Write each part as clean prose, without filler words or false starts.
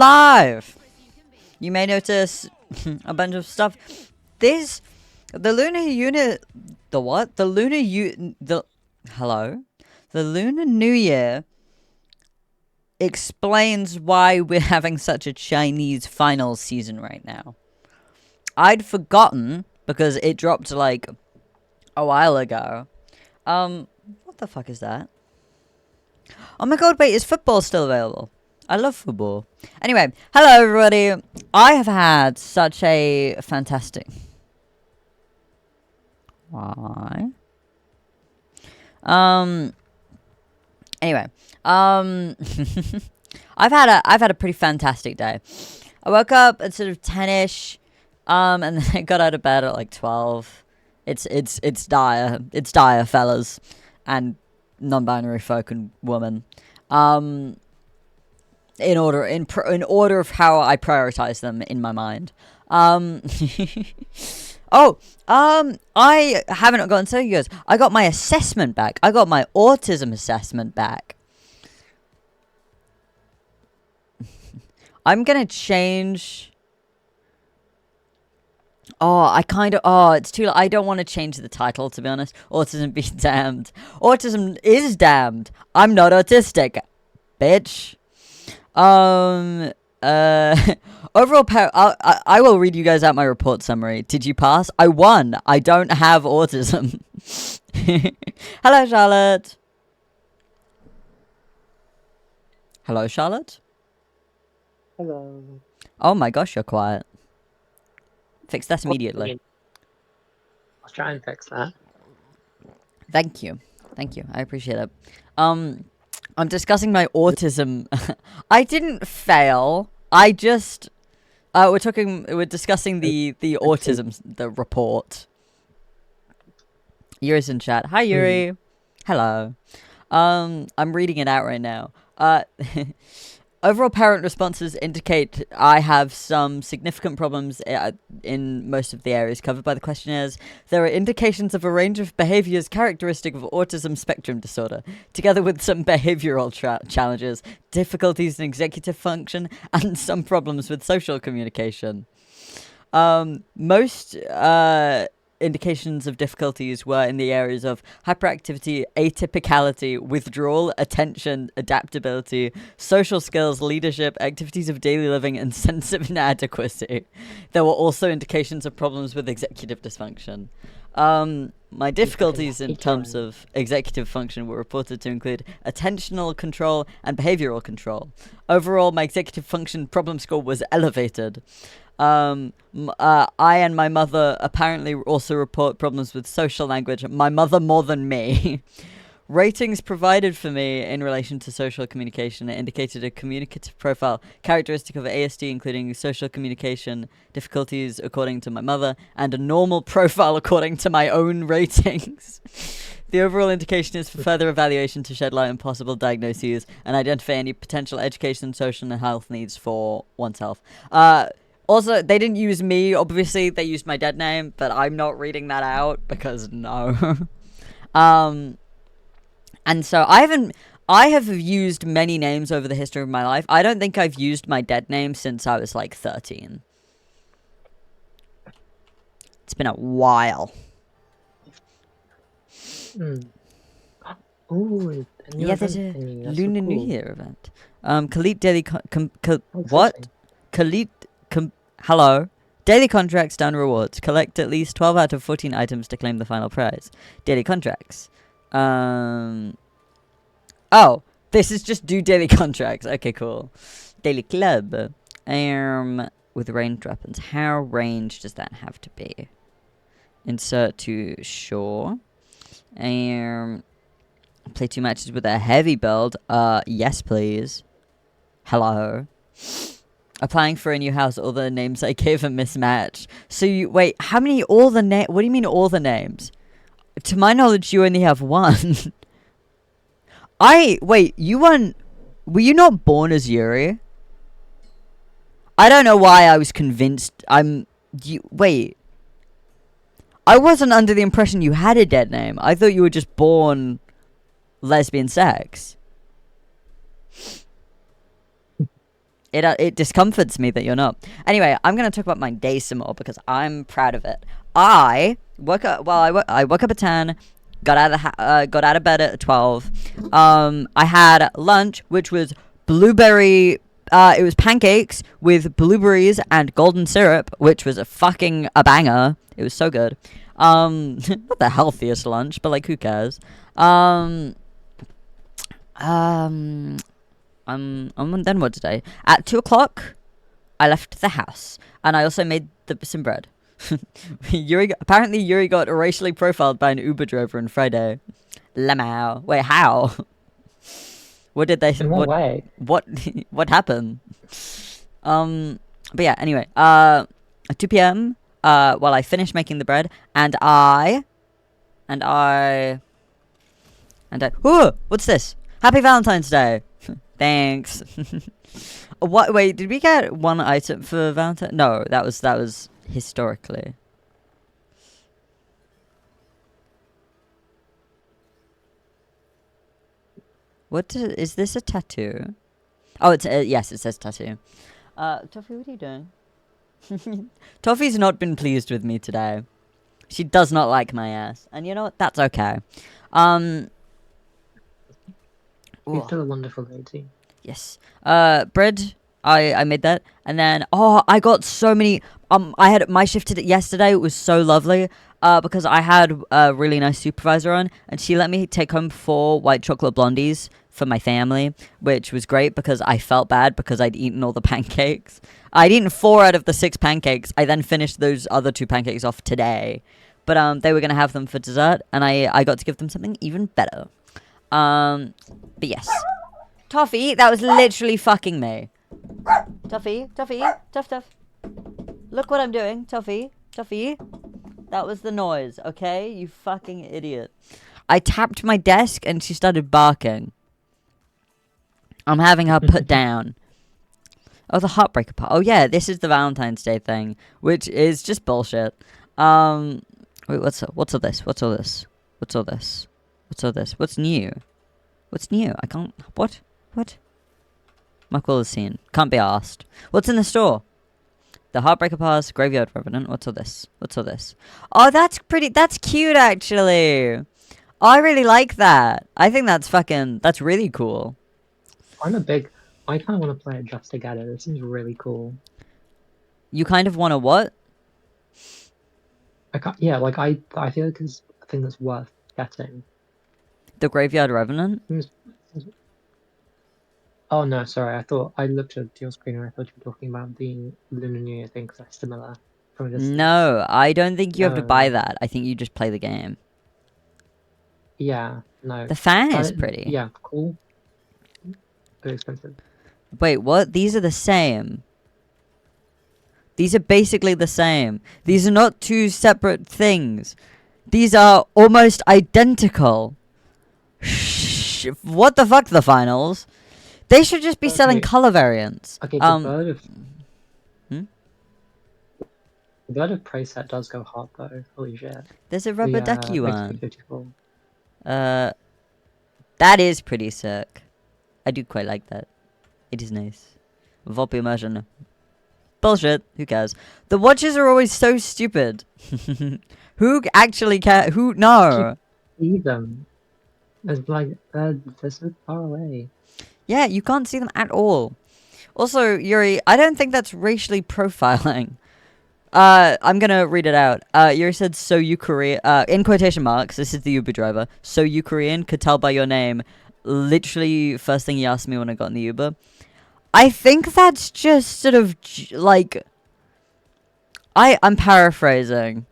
live. You may notice a bunch of stuff. The lunar unit, the what? Hello? The Lunar New Year explains why we're having such a Chinese final season right now. I'd forgotten because it dropped like a while ago. What the fuck is that? Oh my god, wait, is football still available? I love football. Anyway, hello everybody. I have had such a fantastic... Why? Anyway, I've had a pretty fantastic day. I woke up at sort of 10ish, and then I got out of bed at like 12. It's dire. It's dire, fellas, and non-binary folk and women. In order of how I prioritize them in my mind. I haven't gotten so good. I got my assessment back. I got my autism assessment back. I'm gonna change. It's too. I don't want to change the title, to be honest. Autism be damned. Autism is damned. I'm not autistic, bitch. Overall, I will read you guys out my report summary. Did you pass? I won. I don't have autism. Hello, Charlotte. Hello, Charlotte. Hello. Oh my gosh, you're quiet. Fix that immediately. I'll try and fix that. Thank you. I appreciate it. I'm discussing my autism. I didn't fail. I just we're discussing the autism the report. Yuri's in chat. Hi Yuri. Hello. I'm reading it out right now. Overall parent responses indicate I have some significant problems in most of the areas covered by the questionnaires. There are indications of a range of behaviors characteristic of autism spectrum disorder, together with some behavioral challenges, difficulties in executive function, and some problems with social communication. Most indications of difficulties were in the areas of hyperactivity, atypicality, withdrawal, attention, adaptability, social skills, leadership, activities of daily living, and sense of inadequacy. There were also indications of problems with executive dysfunction. My difficulties in terms of executive function were reported to include attentional control and behavioral control. Overall, my executive function problem score was elevated. I and my mother apparently also report problems with social language. My mother more than me. Ratings provided for me in relation to social communication indicated a communicative profile characteristic of ASD, including social communication difficulties according to my mother, and a normal profile according to my own ratings. The overall indication is for further evaluation to shed light on possible diagnoses and identify any potential education, social, and health needs for oneself. Also, they didn't use me, obviously, they used my dead name, but I'm not reading that out, because no. And so, I have used many names over the history of my life. I don't think I've used my dead name since I was, like, 13. It's been a while. Ooh, Yeah, there's a Lunar New Year event. Khalid Daily... what? Khalid... Hello. Daily contracts, down rewards. Collect at least 12 out of 14 items to claim the final prize. Daily contracts. Oh, this is just do daily contracts. Okay, cool. Daily club. With ranged weapons. How ranged does that have to be? Insert to sure. Play 2 matches with a heavy build. Yes, please. Hello. Applying for a new house, all the names I gave a mismatch. So wait, how many, what do you mean all the names? To my knowledge, you only have one. Wait, were you not born as Yuri? I don't know why I was convinced, wait. I wasn't under the impression you had a dead name. I thought you were just born lesbian sex. It discomforts me that you're not. Anyway, I'm gonna talk about my day some more because I'm proud of it. I woke up. Well, I woke up at 10. Got out of bed at 12. I had lunch, which was blueberry. It was pancakes with blueberries and golden syrup, which was a banger. It was so good. Not the healthiest lunch, but like who cares? Then what did I? At 2 o'clock, I left the house, and I also made some bread. Apparently Yuri got racially profiled by an Uber driver on Friday. Lamau. Wait, how? What did they? In what way? What? What happened? But yeah. Anyway. At 2 p.m. While I finished making the bread, and I. Oh, what's this? Happy Valentine's Day. Thanks. What? Wait, did we get one item for Valentine? No, that was historically. Is this a tattoo? Oh, yes, it says tattoo. Toffee, what are you doing? Toffee's not been pleased with me today. She does not like my ass, and you know what? That's okay. You're still a wonderful lady. Yes. Bread. I made that, and then I got so many. I had my shift yesterday. It was so lovely. Because I had a really nice supervisor on, and she let me take home 4 white chocolate blondies for my family, which was great because I felt bad because I'd eaten all the pancakes. I'd eaten 4 out of the 6 pancakes. I then finished those other 2 pancakes off today, but they were gonna have them for dessert, and I got to give them something even better. But yes, Toffee, that was literally fucking me. Toffee, Tuff. Look what I'm doing, Toffee. That was the noise, okay? You fucking idiot. I tapped my desk and she started barking. I'm having her put down. Oh, the heartbreaker part. Oh, yeah, this is the Valentine's Day thing, which is just bullshit. Wait, what's all this? What's new? I can't... What? Mark will have seen. Can't be asked. What's in the store? The Heartbreaker Pass, Graveyard Revenant. What's all this? Oh, that's cute, actually. I really like that. I think that's really cool. I kind of want to play it just to get it. It seems really cool. You kind of want to what? I feel like it's a thing that's worth getting. The Graveyard Revenant? Oh no, sorry. I looked at your screen and I thought you were talking about the Lunar New Year thing because they're similar from a distance. No, I don't think you have to buy that. I think you just play the game. Yeah, no. The fan is pretty. Yeah, cool. But expensive. Wait, what? These are the same. These are basically the same. These are not 2 separate things. These are almost identical. What the fuck, the finals? They should just be selling color variants. Okay, the Bird of Prey set does go hard though. Holy shit. There's a rubber ducky one. 54. That is pretty sick. I do quite like that. It is nice. VoIP immersion. Bullshit. Who cares? The watches are always so stupid. Who actually cares? Who? No. See them. It's like they're so far away. Yeah, you can't see them at all. Also, Yuri, I don't think that's racially profiling. I'm gonna read it out. Yuri said, "So you Korean?" In quotation marks. This is the Uber driver. "So you Korean? Could tell by your name." Literally, first thing he asked me when I got in the Uber. I think that's just sort of like. I'm paraphrasing.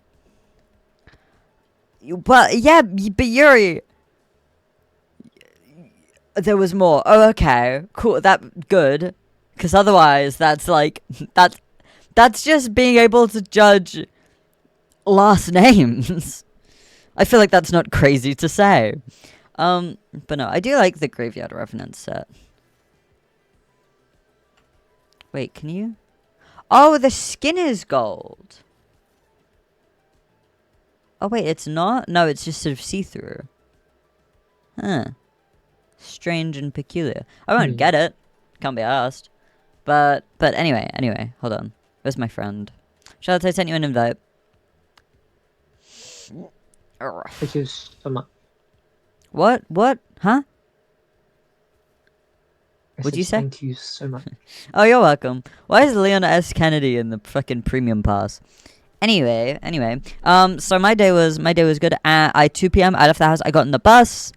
But yeah, but Yuri. There was more. Oh, okay. Cool. Good. Because otherwise, that's just being able to judge last names. I feel like that's not crazy to say. But no, I do like the Graveyard Revenant set. Wait, can you? Oh, the skin is gold. Oh, wait, it's not? No, it's just sort of see-through. Huh. Strange and peculiar. I won't get it. Can't be asked. But anyway, hold on. Where's my friend? Charlotte, I sent you an invite. Thank you so much. What? Huh? I What'd said you say? Thank you so much. Oh, you're welcome. Why is Leon S. Kennedy in the fucking premium pass? Anyway, so my day was good. At 2 p.m. I left the house. I got in the bus,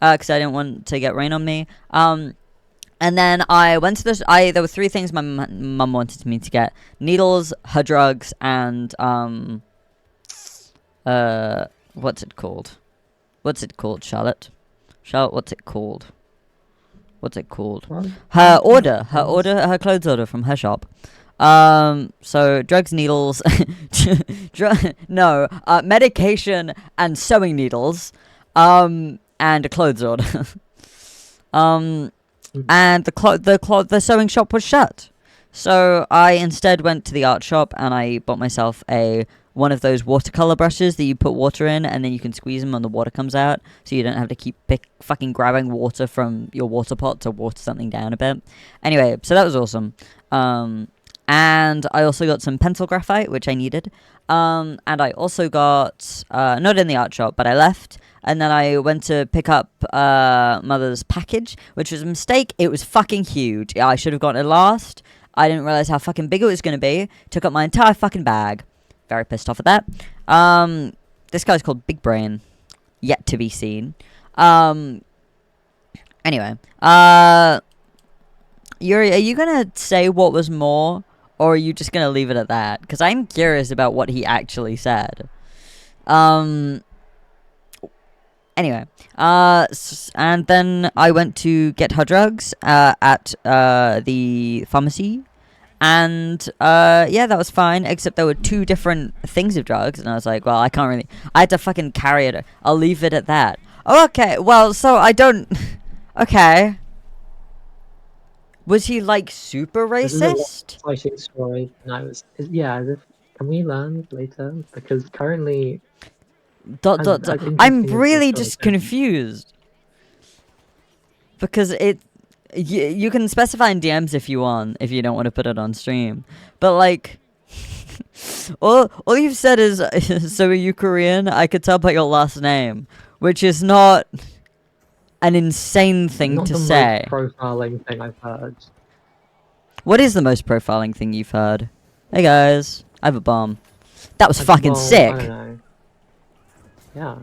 because I didn't want to get rain on me. And then I went to there were 3 things my mum wanted me to get: needles, her drugs, and what's it called? What's it called, Charlotte? Charlotte, what's it called? What's it called? Well, Her clothes order from her shop. So drugs, needles, medication and sewing needles, and a clothes order. And the sewing shop was shut. So I instead went to the art shop and I bought myself one of those watercolor brushes that you put water in and then you can squeeze them and the water comes out, so you don't have to keep fucking grabbing water from your water pot to water something down a bit. Anyway, so that was awesome. And I also got some pencil graphite, which I needed. And I also got, not in the art shop, but I left. And then I went to pick up Mother's package, which was a mistake. It was fucking huge. I should have gotten it last. I didn't realize how fucking big it was going to be. Took up my entire fucking bag. Very pissed off at that. This guy's called Big Brain. Yet to be seen. Anyway. Yuri, are you going to say what was more? Or are you just going to leave it at that? Because I'm curious about what he actually said. Anyway. And then I went to get her drugs at the pharmacy. And yeah, that was fine. Except there were 2 different things of drugs. And I was like, well, I can't really... I had to fucking carry it. I'll leave it at that. Oh, okay. Well, so I don't... Okay. Was he like super racist? Exciting story. And I was, yeah. Can we learn later? Because currently, I'm really just confused. Because you can specify in DMs if you want, if you don't want to put it on stream. But like, all you've said is, so are you Korean? I could tell by your last name, which is not an insane thing to say. Not the most profiling thing I've heard. What is the most profiling thing you've heard? Hey guys, I have a bomb. That was fucking sick. I don't know. Yeah.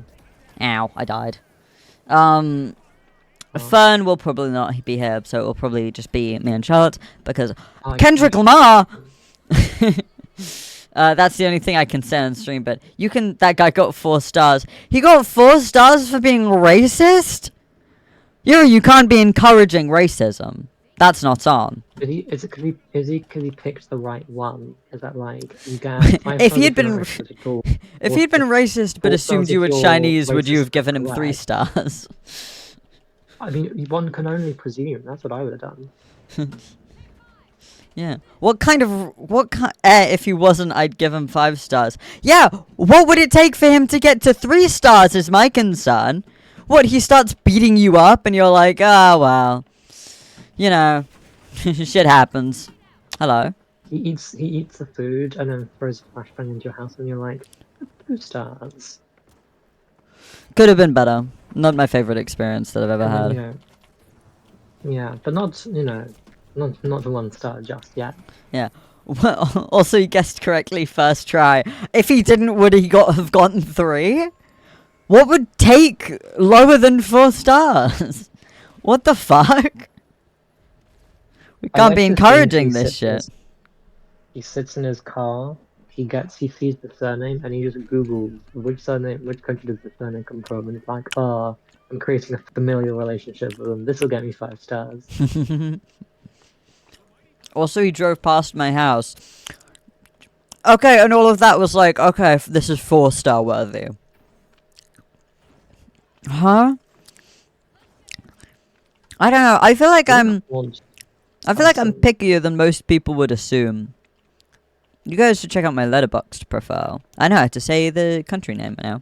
Ow, I died. Fern will probably not be here, so it will probably just be me and Charlotte, because Kendrick Lamar! That's the only thing I can say on stream, but that guy got 4 stars. He got 4 stars for being racist? You can't be encouraging racism. That's not on. Because he picked the right one? Is that like you get? If he'd been racist but assumed you were Chinese, would you have given him 3 stars? I mean, one can only presume. That's what I would have done. Yeah. If he wasn't, I'd give him 5 stars. Yeah. What would it take for him to get to 3 stars? Is my concern. What, he starts beating you up, and you're like, well. You know, shit happens. Hello. He eats the food and then throws a flashbang into your house, and you're like, 2 stars. Could have been better. Not my favorite experience that I've ever had. Yeah, but not not the 1 star just yet. Yeah. Well, also you guessed correctly first try. If he didn't, would he have gotten 3? What would take lower than 4 stars? What the fuck? We can't be encouraging this shit. He sits in his car, he sees the surname, and he just Googles which country does the surname come from, and it's like, I'm creating a familial relationship with them. This will get me 5 stars. Also, he drove past my house. Okay, and all of that was like, okay, this is 4-star worthy. Huh? I don't know. I feel like I'm pickier than most people would assume. You guys should check out my Letterboxd profile. I know how to say the country name now.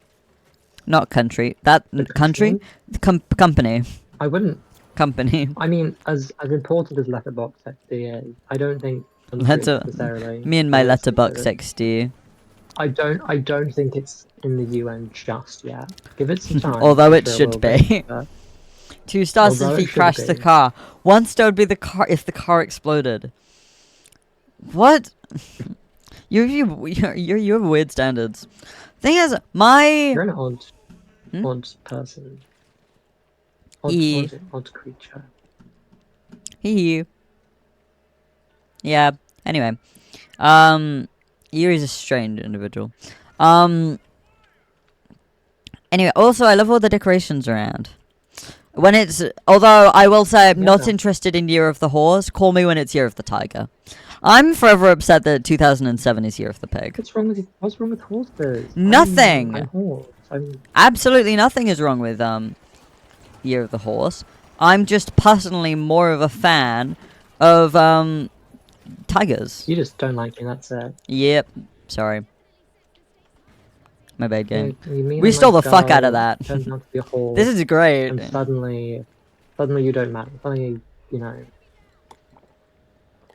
Not country. That country? Company. I wouldn't company. I mean, as important as Letterboxd XD is, I don't think Letter- necessarily. Me and my will listen to letterbox it. XD. I don't think it's in the UN just yet. Give it some time. Although I'm it sure should will be. be. But 2 stars Although if it he should crashed the be. car. 1 star would be the car if the car exploded. What? You have weird standards. Thing is, You're an odd person. E. Odd creature. Hee. Yeah. Anyway, Yuri's a strange individual. Anyway, also I love all the decorations around. When it's, although I will say I'm not interested in Year of the Horse. Call me when it's Year of the Tiger. I'm forever upset that 2007 is Year of the Pig. What's wrong with horses? Nothing. I'm horse. Absolutely nothing is wrong with Year of the Horse. I'm just personally more of a fan of tigers. You just don't like me. That's it. Yep. Sorry. My bad game. You mean We a stole the nice fuck out of girl that. turns out to be a horse, This is great. and suddenly you don't matter. Suddenly,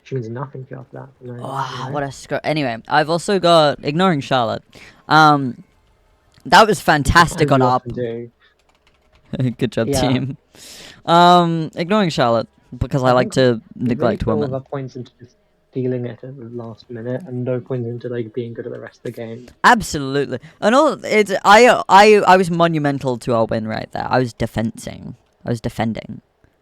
she means nothing to you after that. Oh, what a Anyway, I've also got ignoring Charlotte. That was fantastic As on you our. often do. Good job, Yeah. team. Ignoring Charlotte because I like to neglect really women. There points into just stealing it at the last minute, and no points into being good at the rest of the game. Absolutely, and all it's I was monumental to our win right there. I was defending. I was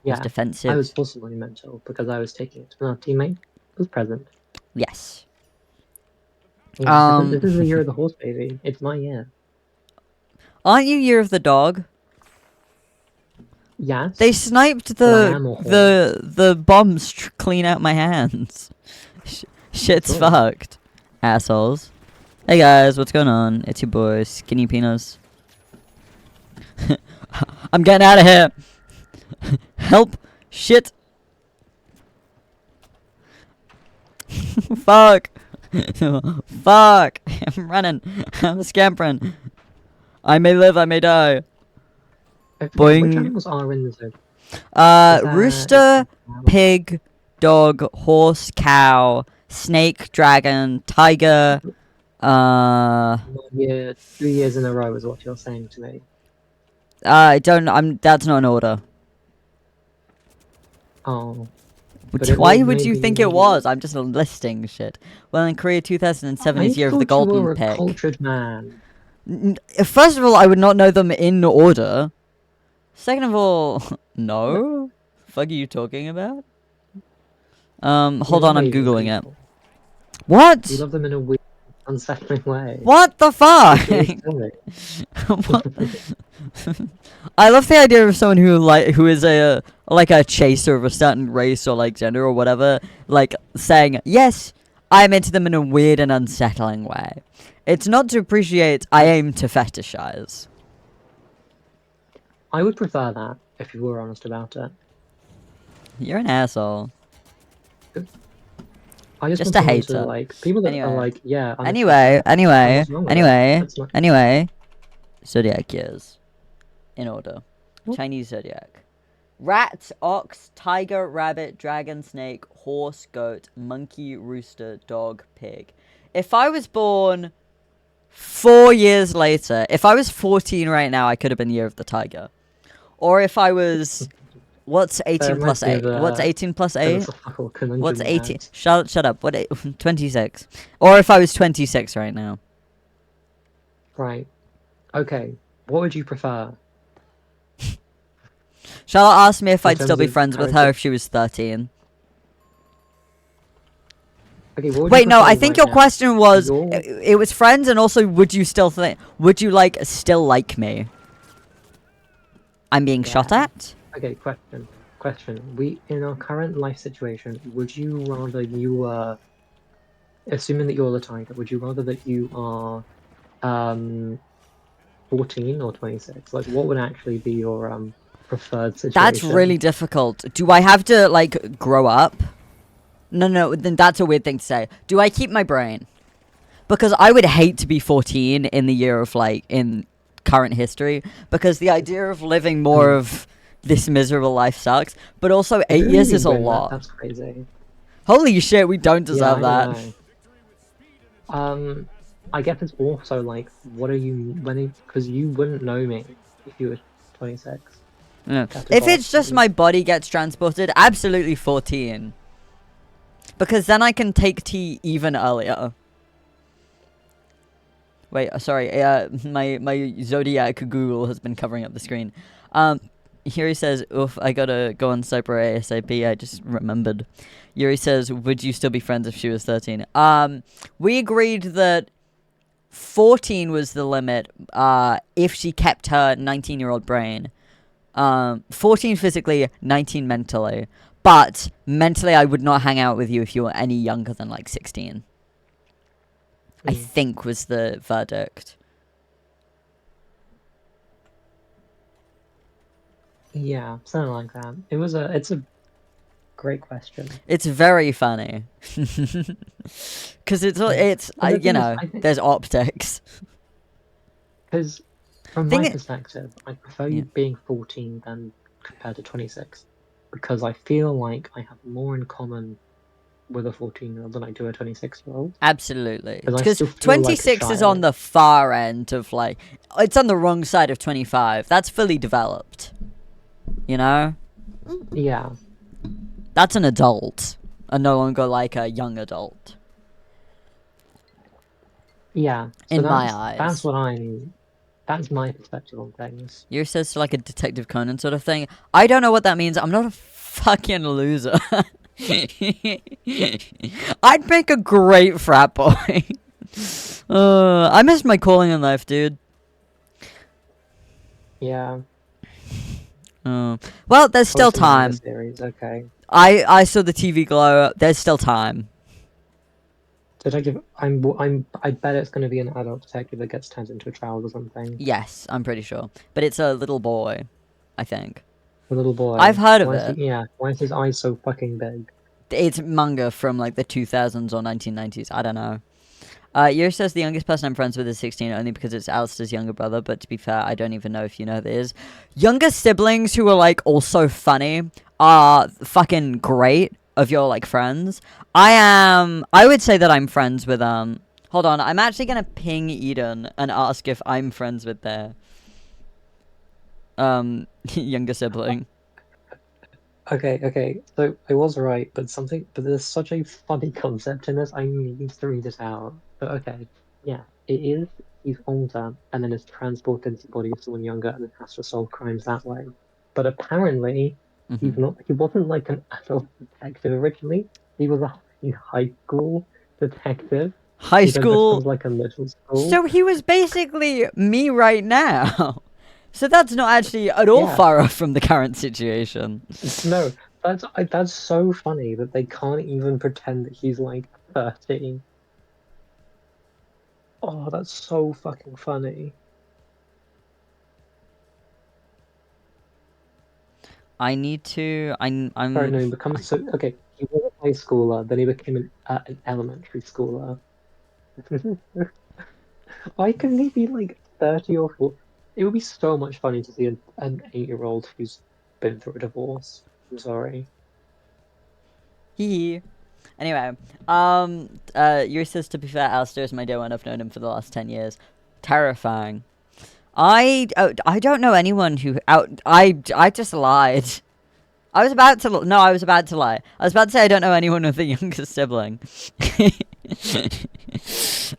Yeah, defensive. I was also monumental because I was taking it, and our teammate was present. Yes. Yeah, this is the year of the horse, baby. It's my year. Aren't you Year of the Dog? Yes. They sniped But I am a horse. the bombs clean out my hands. Shit's Cool. fucked, assholes. Hey guys, what's going on? It's your boy Skinny Penis. I'm getting out of here. Help! Shit! Fuck! Fuck! I'm running. I'm scampering. I may live, I may die. Boing. Which animals are in the zone? Rooster, pig, dog, horse, cow, snake, dragon, tiger. Yeah, 3 years in a row is what you're saying to me. I don't. That's not an order. Oh. But it Why was would you maybe- think it was? I'm just listing shit. Well, in Korea 2007 is I Year of the thought you were Golden a Pig. cultured man. First of all, I would not know them in order. Second of all, no. Fuck are you talking about? Hold on, I'm Amazing googling it. people. What? You love them in a weird, unsettling way. What the fuck? Please tell me. What? I love the idea of someone who is a chaser of a certain race or like gender or whatever, like saying, yes, I'm into them in a weird and unsettling way. It's not to appreciate, I aim to fetishize. I would prefer that if you were honest about it. You're an asshole. I just Just want a someone to, hater. like, people that Anyway. are like, yeah. I'm Anyway, What's wrong with that? That's not- anyway. Zodiac years. In order. What? Chinese zodiac. Rat, ox, tiger, rabbit, dragon, snake, horse, goat, monkey, rooster, dog, pig. If I was born 4 years later, if I was 14 right now, I could have been Year of the Tiger. Or if I was... What's 18 plus 8? What's 18 plus 8? What's 18? Shut up. What? 26. Or if I was 26 right now. Right. Okay. What would you prefer? Charlotte asked me if In I'd still terms be of friends with her character- if she was 13. Okay. What would Wait, you no, prefer I think right your now? question was, You're- it was friends and also would you still would you like still like me? I'm being shot Yeah. at? Okay. Question. We in our current life situation, would you rather you were, assuming that you're the tiger, would you rather that you are, 14 or 26? Like, what would actually be your preferred situation? That's really difficult. Do I have to, like, grow up? No, then that's a weird thing to say. Do I keep my brain? Because I would hate to be 14 in the year of, like, in current history. Because the idea of living more of this miserable life sucks, but also 8 Who years really is a win that? lot. That's crazy. Holy shit, we don't Yeah, deserve I that. don't know. I guess it's also like, what are you because you wouldn't know me if you were 26. Yeah. That's If it's just awesome. my body gets transported, absolutely 14. Because then I can take tea even earlier. Wait, sorry. My Zodiac Google has been covering up the screen. Yuri says, oof, I gotta go on Cyber ASAP. I just remembered. Yuri says, would you still be friends if she was 13? We agreed that 14 was the limit, if she kept her 19-year-old brain. 14 physically, 19 mentally. But mentally, I would not hang out with you if you were any younger than, like, 16. I think was the verdict. Yeah, something like that. It's a great question. It's very funny. Because there's optics. Because from Thing my it- perspective, I prefer Yeah. you being 14 than compared to 26. Because I feel like I have more in common with a 14-year-old than I do a 26-year-old. Absolutely. 'Cause I Because still feel like a 26 is on child. the far end of, like, it's on the wrong side of 25. That's fully developed. You know? Yeah, That's an adult. And no longer, like, a young adult. yeah. So In my that's eyes. that's my perspective on things. You're says to, like, a Detective Conan sort of thing. I don't know what that means. I'm not a fucking loser. I'd make a great frat boy. I missed my calling in life, dude. Yeah. Well, there's still Posting manga time. Series, okay. I saw the TV glow. There's still time. Detective, I bet it's going to be an adult detective that gets turned into a child or something. Yes, I'm pretty sure. But it's a little boy, I think. A little boy. I've heard of Why is it. why is his eyes so fucking big? It's manga from, like, the 2000s or 1990s. I don't know. Yuri says the youngest person I'm friends with is 16 only because it's Alistair's younger brother, but to be fair, I don't even know if you know who that is. Younger siblings who are, like, also funny are fucking great of your, like, friends. I would say that I'm friends with, hold on, I'm actually gonna ping Eden and ask if I'm friends with their, younger sibling. Okay, so I was right, but there's such a funny concept in this, I need to read it out. But okay, yeah, it is, he's older, and then is transported into the body of someone younger, and then has to solve crimes that way. But apparently, he wasn't like an adult detective originally, he was a high school detective. High He then school. becomes like a middle school. So he was basically me right now. So that's not actually at all Yeah. far off from the current situation. No, that's so funny that they can't even pretend that he's like 30. Oh, that's so fucking funny. I need to. I'm. Sorry, no, he becomes so okay. He was a high schooler, then he became an elementary schooler. Why couldn't he be like 30 or 40? It would be so much funny to see an 8-year-old who's been through a divorce. I'm sorry. Hee. Anyway, Yuri says, to be fair, Alistair is my day one. I've known him for the last 10 years. Terrifying. I don't know anyone who I just lied. I was about to lie. I was about to say I don't know anyone with a younger sibling.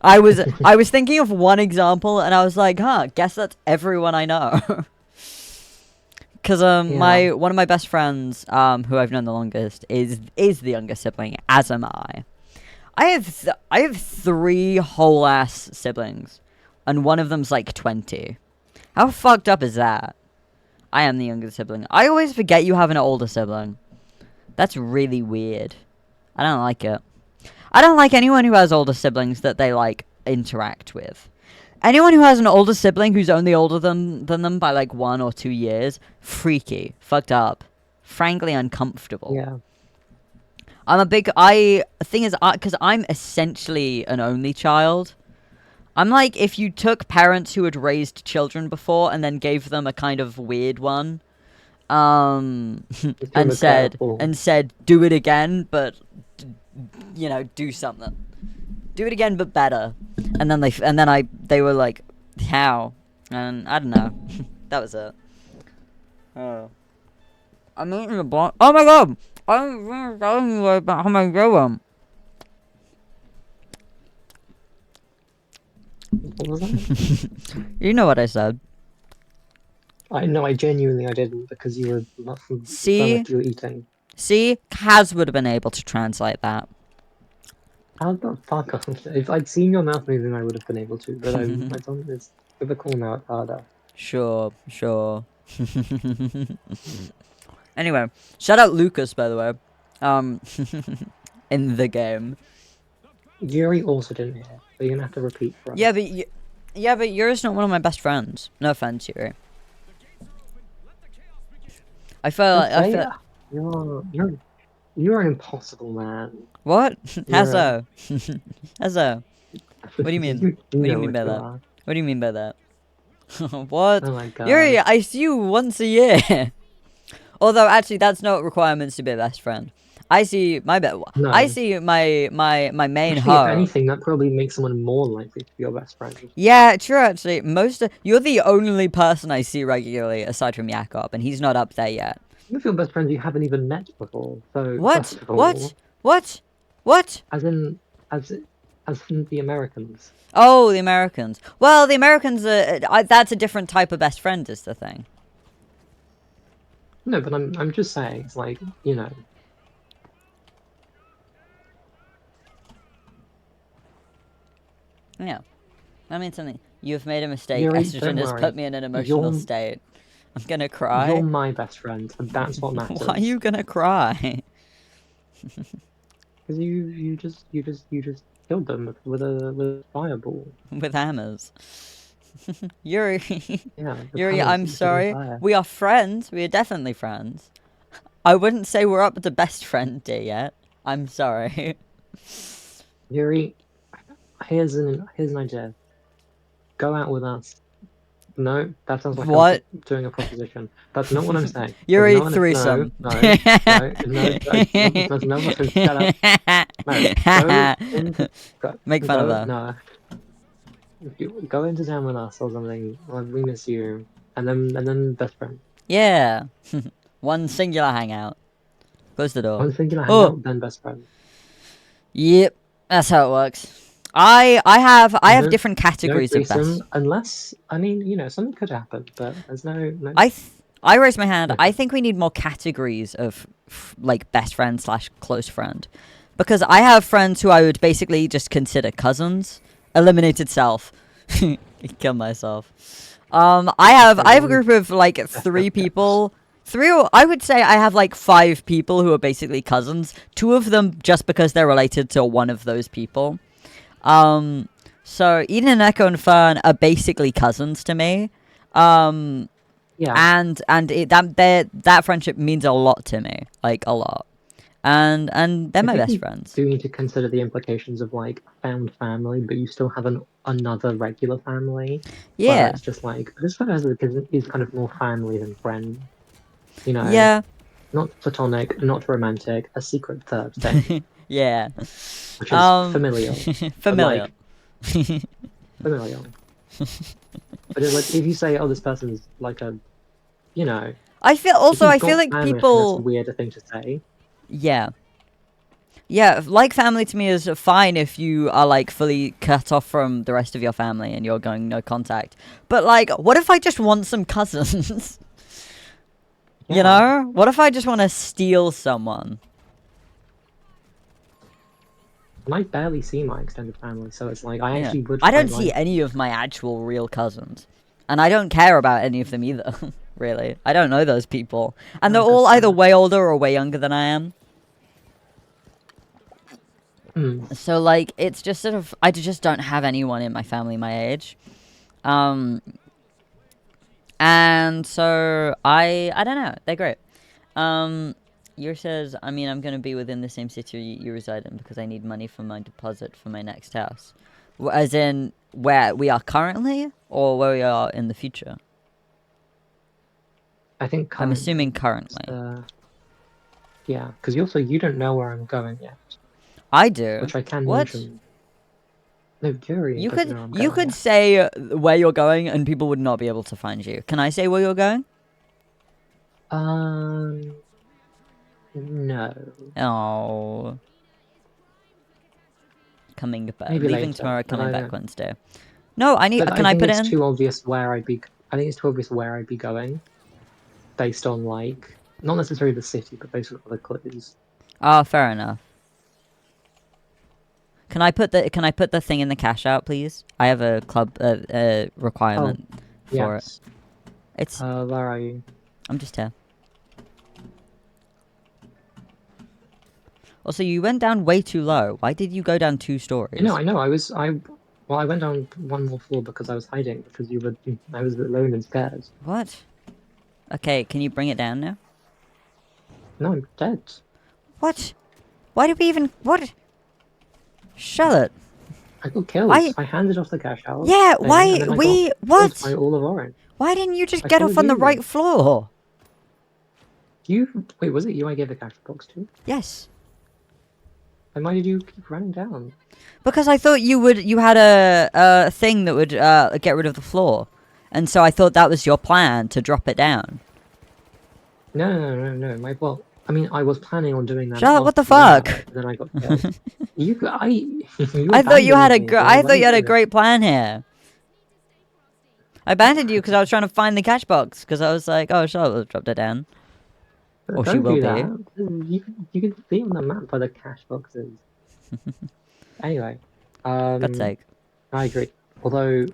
I was thinking of one example and I was like, guess that's everyone I know. Because one of my best friends, who I've known the longest, is the younger sibling, as am I. I have 3 whole ass siblings, and one of them's like 20. How fucked up is that? I am the younger sibling. I always forget you have an older sibling. That's really weird. I don't like it. I don't like anyone who has older siblings that they, like, interact with. Anyone who has an older sibling who's only older than them by, like, 1 or 2 years, freaky, fucked up, frankly uncomfortable. Yeah. Because I'm essentially an only child. I'm like if you took parents who had raised children before and then gave them a kind of weird one. Just and a said curveball. do it again, but do something. Do it again, but better. And then they were like, how? And I don't know. That was it. Oh. I'm eating a block. Oh my god! I'm telling you about how my go. What was that? You know what I said. I no, I genuinely I didn't because you were sounded See? like you were eating. See? Kaz would have been able to translate that. How the fuck off? If I'd seen your mouth moving, I would have been able to, but I don't. It's difficult now. It's harder. Sure. Anyway, shout out Lucas, by the way. Um, in the game. Yuri also didn't hear, so you're gonna have to repeat for us. Yeah, but Yuri's not one of my best friends. No offense, Yuri. I feel. You're an impossible man. What? How You're so? How so? What do you mean? you What do you know mean what by you that? are. What do you mean by that? What? Oh my god. Yuri, I see you once a year. Although actually, that's not requirements to be a best friend. I see my No. I see my main Actually, if hoe. anything, that probably makes someone more likely to be your best friend. Yeah, true. Actually, you're the only person I see regularly aside from Jakob, and he's not up there yet. Some of your best friends you haven't even met before. So What? first of all, What? as in the Americans. Oh, the Americans. Well, the Americans that's a different type of best friend, is the thing. No, but I'm just saying, it's like, you know. Yeah. I mean something. You've made a mistake. Yuri, Estrogen don't has worry. put me in an emotional state. I'm gonna cry. You're my best friend, and that's what matters. Why are you gonna cry? Because you just killed them with a fireball. With hammers. Yuri. Yeah. Yuri, I'm sorry. We are friends. We are definitely friends. I wouldn't say we're up to best friend tier yet. I'm sorry. Yuri, here's an idea. Go out with us. No, that sounds like What? I'm doing a proposition. That's not what I'm saying. Yuri, That's not what threesome. No, that's not what I'm shut up. No, Make fun of her. No. Go into town with us or something. Like, we miss you. And then best friend. Yeah. One singular hangout. Close the door. One singular hangout, then best friend. Yep. That's how it works. I have different categories of best. Unless, I mean, you know, something could happen, but there's no. I raise my hand. I think we need more categories of like best friend / close friend, because I have friends who I would basically just consider cousins. Eliminated self. Kill myself. I have a group of like 3 people. I would say I have like 5 people who are basically cousins. 2 of them just because they're related to one of those people. So Eden and Echo and Fern are basically cousins to me. Yeah. And that friendship means a lot to me, like a lot. And they're my best friends. Do need to consider the implications of like found family, but you still have another regular family. Yeah. It's just like this one is kind of more family than friend. You know. Yeah. Not platonic, not romantic, a secret third thing. Yeah. Which is familial. Familial. Familial. But it's like if you say, "Oh, this person's like a," you know. I feel like family, people. That's a weirder thing to say. Yeah. Yeah, like family to me is fine if you are like fully cut off from the rest of your family and you're going no contact. But like, what if I just want some cousins? Yeah. You know? What if I just want to steal someone? And I barely see my extended family, so it's like I actually would. I don't see any of my actual real cousins, and I don't care about any of them either. Really, I don't know those people, and they're all either way older or way younger than I am. So like, it's just sort of I just don't have anyone in my family my age, and so I don't know. They're great. Yer says, I mean, I'm going to be within the same city you reside in because I need money for my deposit for my next house. As in, where we are currently, or where we are in the future? I think I'm currently. assuming currently. Yeah, because you don't know where I'm going yet, I do. which I can What? mention. No, Yuri doesn't know where I'm You going could yet. say where you're going, and people would not be able to find you. Can I say where you're going? No. Oh, coming back, Maybe leaving later, tomorrow, but coming I back don't. Wednesday. No, I need. But I Can I think put it it's in? too obvious where I'd be. I think it's too obvious where I'd be going, based on like not necessarily the city, but based on other clues. Oh, fair enough. Can I put the thing in the cash out, please? I have a club requirement for it. Yes. It's. Where are you? I'm just here. Also, you went down way too low. Why did you go down 2 stories? I know. Well, I went down one more floor because I was hiding because you were. I was alone and scared. What? Okay, can you bring it down now? No, I'm dead. What? Why did we even... What? Charlotte. I got killed. Why- I handed off the cash out. Yeah, thing, why... and then I We... got What? killed by all of orange. Why didn't you just I get off followed on the you. right floor? You wait. Was it you I gave the cash box to? Yes. And why did you keep running down? Because I thought you had a thing that would get rid of the floor. And so I thought that was your plan, to drop it down. No. Well, I mean, I was planning on doing that. Charlotte, what the after fuck? that, and then I got killed. I thought you had a a great plan here. I abandoned you because I was trying to find the cash box. Because I was like, oh, Charlotte dropped it down. Or she Don't will do be. that. You can see on the map where the cash box is. Anyway, God's sake. I agree. Although,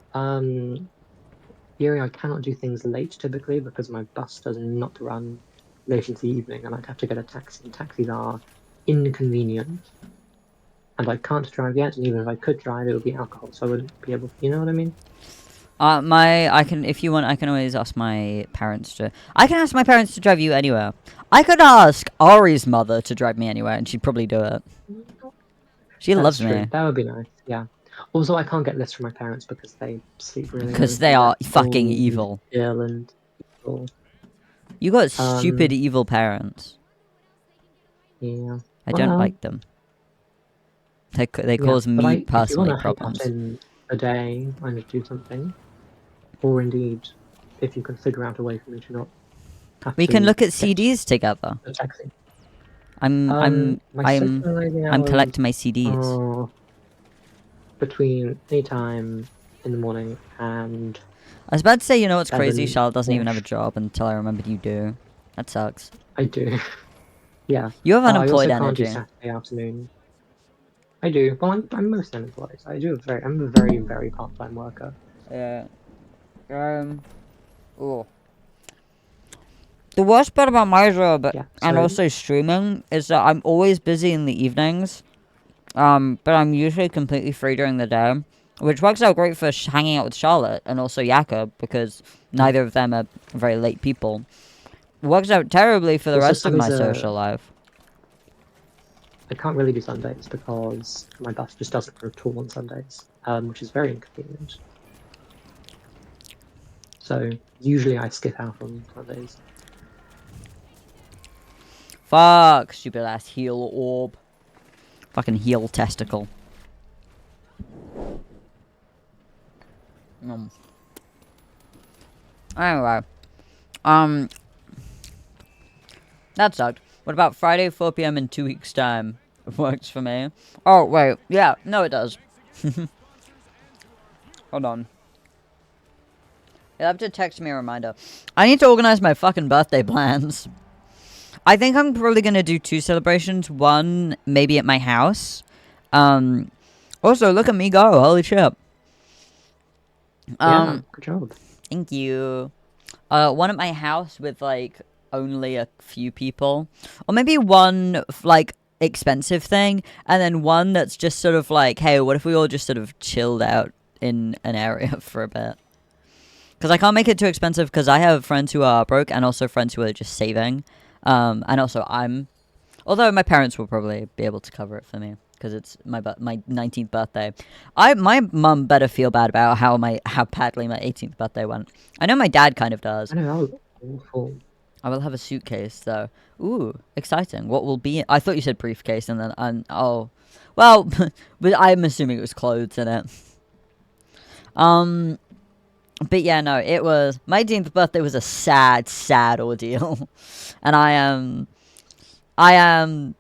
Yuri, I cannot do things late typically because my bus does not run late into the evening, and I'd have to get a taxi. And taxis are inconvenient, and I can't drive yet. And even if I could drive, it would be alcohol, so I wouldn't be able. You know what I mean? If you want, I can always ask my parents to. I can ask my parents to drive you anywhere. I could ask Ari's mother to drive me anywhere, and she'd probably do it. She loves That's true. me. That would be nice. Yeah. Also, I can't get this from my parents because they sleep really. Because late they and are they're fucking old, evil. ill and evil. You got stupid, evil parents. Yeah. I don't Well, like them. They yeah, cause but me if you personally wanna hang out problems. in a day and do something, or indeed, if you can figure out a way for me to not have We to can look at get CDs together. a taxi. I'm My socializing hours collecting my CDs. are between any time in the morning and I was about to say, you know what's crazy? 7-ish. Charlotte doesn't even have a job until I remembered you do. That sucks. I do. Yeah. You have I also unemployed can't do energy. Saturday afternoon. I do. Well, I'm most unemployed. I'm a very, very part-time worker. Yeah. Oh. The worst part about my job Yeah. and so- also streaming is that I'm always busy in the evenings. But I'm usually completely free during the day, which works out great for hanging out with Charlotte and also Jakob because neither of them are very late people. Works out terribly for the Also, rest of my Sunday's a- social life. I can't really do Sundays because my bus just doesn't run at all on Sundays, which is very inconvenient. So usually I skip out on Sundays. Fuck, stupid ass heel orb. Fucking heel testicle. Anyway. That sucked. What about Friday, 4 p.m. in 2 weeks' time? It works for me. Oh, wait. Yeah, no, it does. Hold on. You'll have to text me a reminder. I need to organize my fucking birthday plans. I think I'm probably gonna do 2 celebrations. One, maybe at my house. Also, look at me go. Holy shit. Yeah, good job. Thank you. One at my house with, like, only a few people. Or maybe one, like, expensive thing. And then one that's just sort of like, hey, what if we all just sort of chilled out in an area for a bit? Because I can't make it too expensive because I have friends who are broke and also friends who are just saving. And also although my parents will probably be able to cover it for me. Because it's my 19th birthday. My mum better feel bad about how badly my 18th birthday went. I know my dad kind of does. I know, that was awful. I will have a suitcase though. Ooh, exciting. What will be? I thought you said briefcase, and then oh, well, but I'm assuming it was clothes in it. Um, but yeah, no, it was my 18th birthday was a sad, sad ordeal, and I am. I'm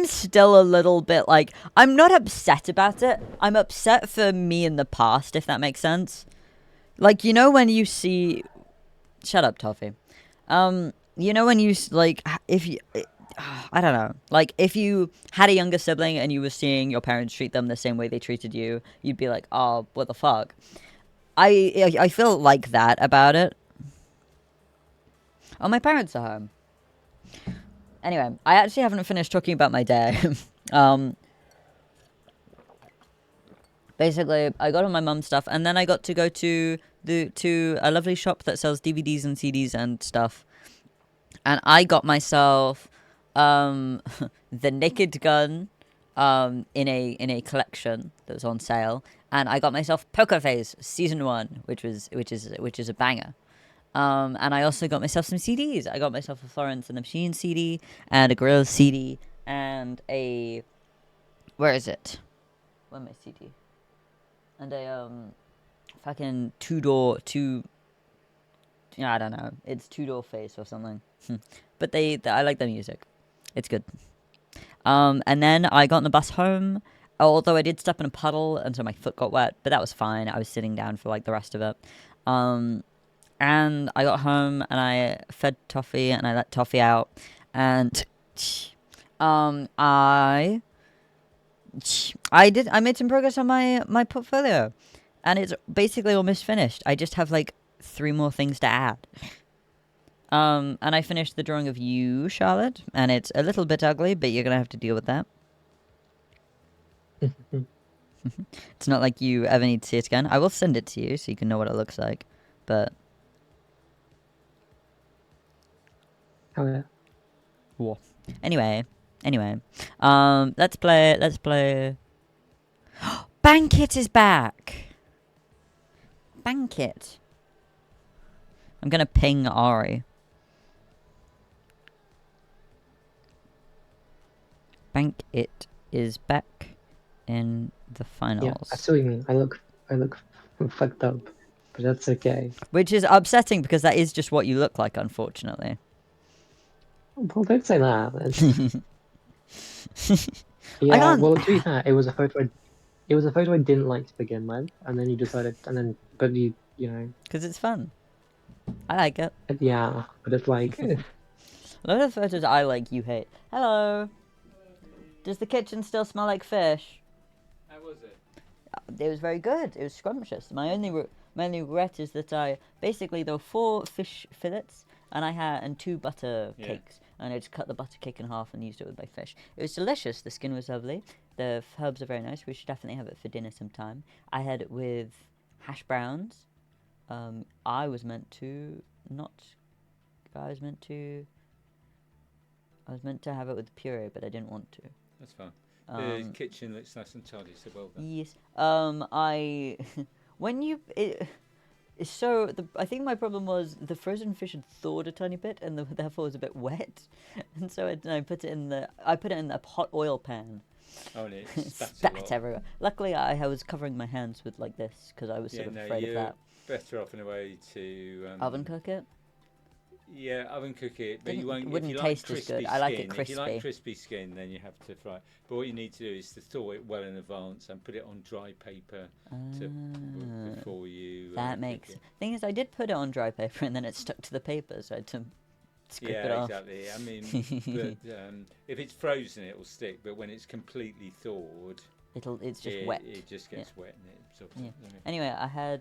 still a little bit like I'm not upset about it. I'm upset for me in the past, if that makes sense. Like, you know when you see shut up, Toffee. You know when like if you I don't know. Like if you had a younger sibling and you were seeing your parents treat them the same way they treated you, you'd be like, "Oh, what the fuck?" I feel like that about it. Oh, my parents are home. Anyway, I actually haven't finished talking about my day. um Basically, I got all my mum's stuff, and then I got to go to a lovely shop that sells DVDs and CDs and stuff. And I got myself the Naked Gun in a collection that was on sale, and I got myself Poker Face Season 1, which is a banger. And I also got myself some CDs. I got myself a Florence and the Machine CD and a Gorillaz CD and a where is it? Where's my CD? And a fucking I don't know. It's Two Door Face or something. But I like their music. It's good. And then I got on the bus home. Although I did step in a puddle, and so my foot got wet, but that was fine. I was sitting down for like the rest of it. And I got home and I fed Toffee and I let Toffee out, and I made some progress on my portfolio, and it's basically almost finished. I just have like 3 more things to add. And I finished the drawing of you, Charlotte, and it's a little bit ugly, but you're gonna have to deal with that. It's not like you ever need to see it again. I will send it to you so you can know what it looks like, but Oh yeah. whoa. Anyway, let's play. Bankit is back. Bankit. I'm gonna ping Ari. Bankit is back in the finals. Yeah, I see what you mean. I look fucked up, but that's okay. Which is upsetting because that is just what you look like, unfortunately. Well, don't say that. Yeah, can't- well, to be fair, it was a photo. It was a photo I didn't like to begin with, and then you decided, but you know, Because it's fun. I like it. yeah, but it's like, A lot of photos I like, you hate. Hello. Does the kitchen still smell like fish? How was it? It was very good. It was scrumptious. My only regret is that there were 4 fish fillets and 2 butter cakes, and I just cut the butter cake in half and used it with my fish. It was delicious. The skin was lovely. The herbs are very nice. We should definitely have it for dinner sometime. I had it with hash browns. I was meant to have it with puree, but I didn't want to. That's fine. The kitchen looks nice and tidy, so well done. Yes. I think my problem was the frozen fish had thawed a tiny bit, and therefore was a bit wet, and so I put it in the hot oil pan. Oh, and it spat everywhere. Luckily, I was covering my hands with like this because I was sort of afraid of that. Better off in a way to Oven cook it. Yeah, oven cook it, but you won't. Wouldn't if you taste like as good. crispy I like skin, it crispy. If you like crispy skin, then you have to fry it. But what you need to do is to thaw it well in advance and put it on dry paper before you. That makes. It. Thing is, I did put it on dry paper and then it stuck to the paper, so I had to scrape it off. Yeah, exactly. I mean, but if it's frozen, it will stick. But when it's completely thawed, it's just wet. It just gets wet and it absorbs it. Anyway,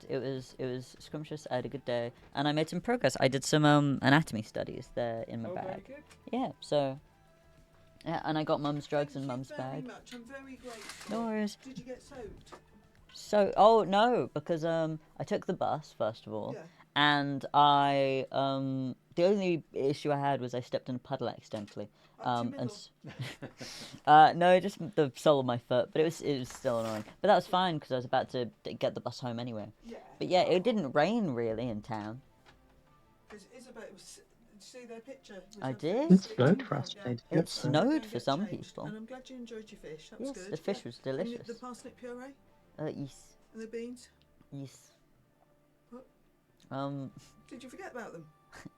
it was scrumptious. I had a good day, and I made some progress. I did some anatomy studies there in my bag. Very good. Yeah, so. Yeah, and I got Mum's drugs in Mum's bag. Much. I'm very grateful. No worries. Did you get soaked? Oh no, because I took the bus first of all, Yeah. and I the only issue I had was I stepped in a puddle accidentally. No, just the sole of my foot, but it was still annoying. But that was fine because I was about to get the bus home anyway. Yeah. But yeah, it didn't rain really in town. Because Isabel was. See their picture? I Was did. It snowed for us today. Did you It get snow? snowed for some Changed. people. And I'm glad you enjoyed your fish. That was Yes, good. the fish was And delicious. the parsnip puree Yes, and the beans. yes. What? Did you forget about them?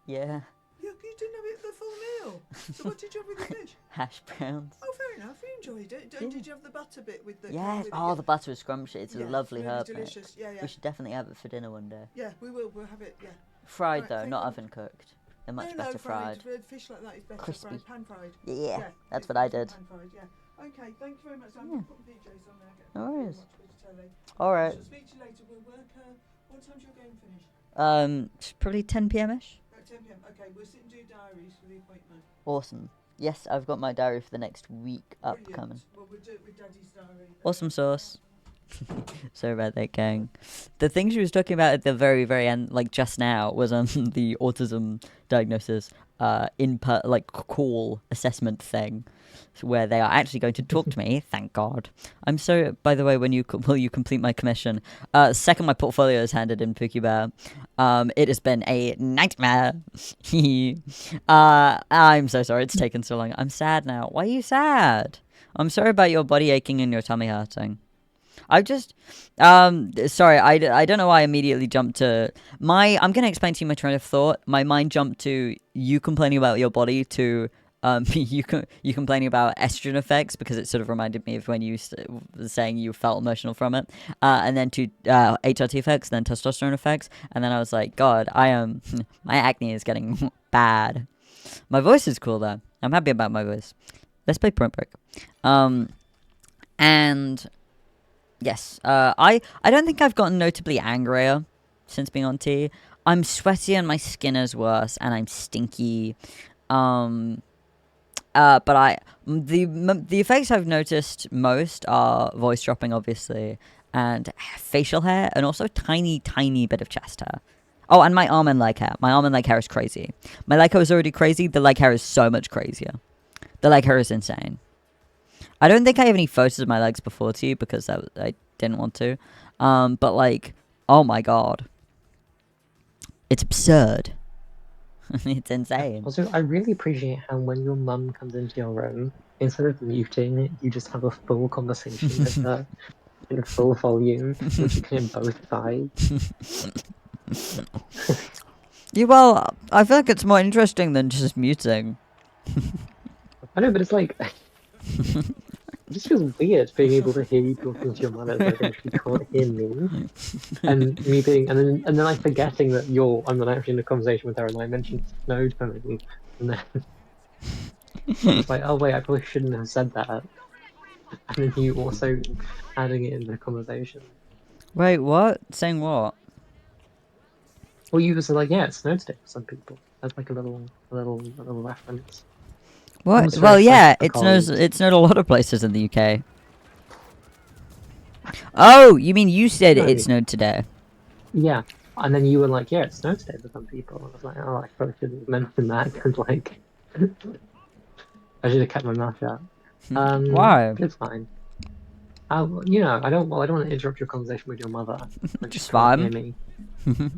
Yeah. You didn't have it the full meal. So what did you have with the fish? Hash browns. Oh, fair enough. You enjoyed it. Yeah. Did you have the butter bit with the? Yes. with Oh, the butter was scrumptious. It's a yeah, lovely really herb. Mate. delicious. Yeah, yeah. We should definitely have it for dinner one day. Yeah, we will. We'll have it. Yeah. Fried Right, though, thank not you. oven cooked. They're much no, better fried. Fish like that is better Crispy. fried, pan fried. Yeah, that's it's what I better did. Pan fried. Yeah. Okay. Thank you very much. I'm Yeah. going to put PJs on there. Get No worries. watch a bit of telly. All right. Shall speak to you later. We'll work. What time's your game finish? Probably 10 p.m. ish. At 10 p.m. Okay. We'll sit and do diaries for the appointment. Awesome. Yes, I've got my diary for the next week Brilliant. upcoming. Well, we'll do it with Daddy's diary. Awesome sauce. Sorry about that, gang. The thing she was talking about at the very, very end, like just now, was the autism diagnosis input, like call assessment thing, where they are actually going to talk to me. Thank God. I'm so. By the way, when will you complete my commission? Second, my portfolio is handed in Pokeball. It has been a nightmare. I'm so sorry it's taken so long. I'm sad now. Why are you sad? I'm sorry about your body aching and your tummy hurting. I just, sorry, I don't know why I immediately jumped to I'm going to explain to you my train of thought. My mind jumped to you complaining about your body to, you complaining about estrogen effects because it sort of reminded me of when you were saying you felt emotional from it. And then to, HRT effects, then testosterone effects. And then I was like, God, my acne is getting bad. My voice is cool though. I'm happy about my voice. Let's play Point Break. And yes, I don't think I've gotten notably angrier since being on tea. I'm sweaty and my skin is worse, and I'm stinky. But the effects I've noticed most are voice dropping, obviously, and facial hair, and also tiny bit of chest hair. Oh, and my arm and leg hair. My arm and leg hair is crazy. My leg hair was already crazy. The leg hair is so much crazier. The leg hair is insane. I don't think I have any photos of my legs before to you because I didn't want to. But like, oh my God. It's absurd. It's insane. Also, I really appreciate how when your mum comes into your room, instead of muting it, you just have a full conversation with her in full volume, which you can hear both sides. Yeah, well, I feel like it's more interesting than just muting. I know, but it's like it just feels weird being able to hear you talking to your mother, but then she can't hear me, and me being, and then like forgetting that I'm not actually in a conversation with her, and I mentioned snowed for me, and then it's like, oh wait, I probably shouldn't have said that, and then you also adding it in the conversation. Wait, what? Saying what? Well, you was like, yeah, it snowed today for some people. That's like a little reference. What? I'm sorry, Well, yeah, for it snowed a lot of places in the UK. Oh, you mean you said No. it snowed today? Yeah, and then you were like, yeah, it snowed today for some people. I was like, oh, I probably shouldn't have mentioned that because like I should have kept my mouth shut. Why? It's fine. I don't want to interrupt your conversation with your mother. When she It's can't hear fine. me.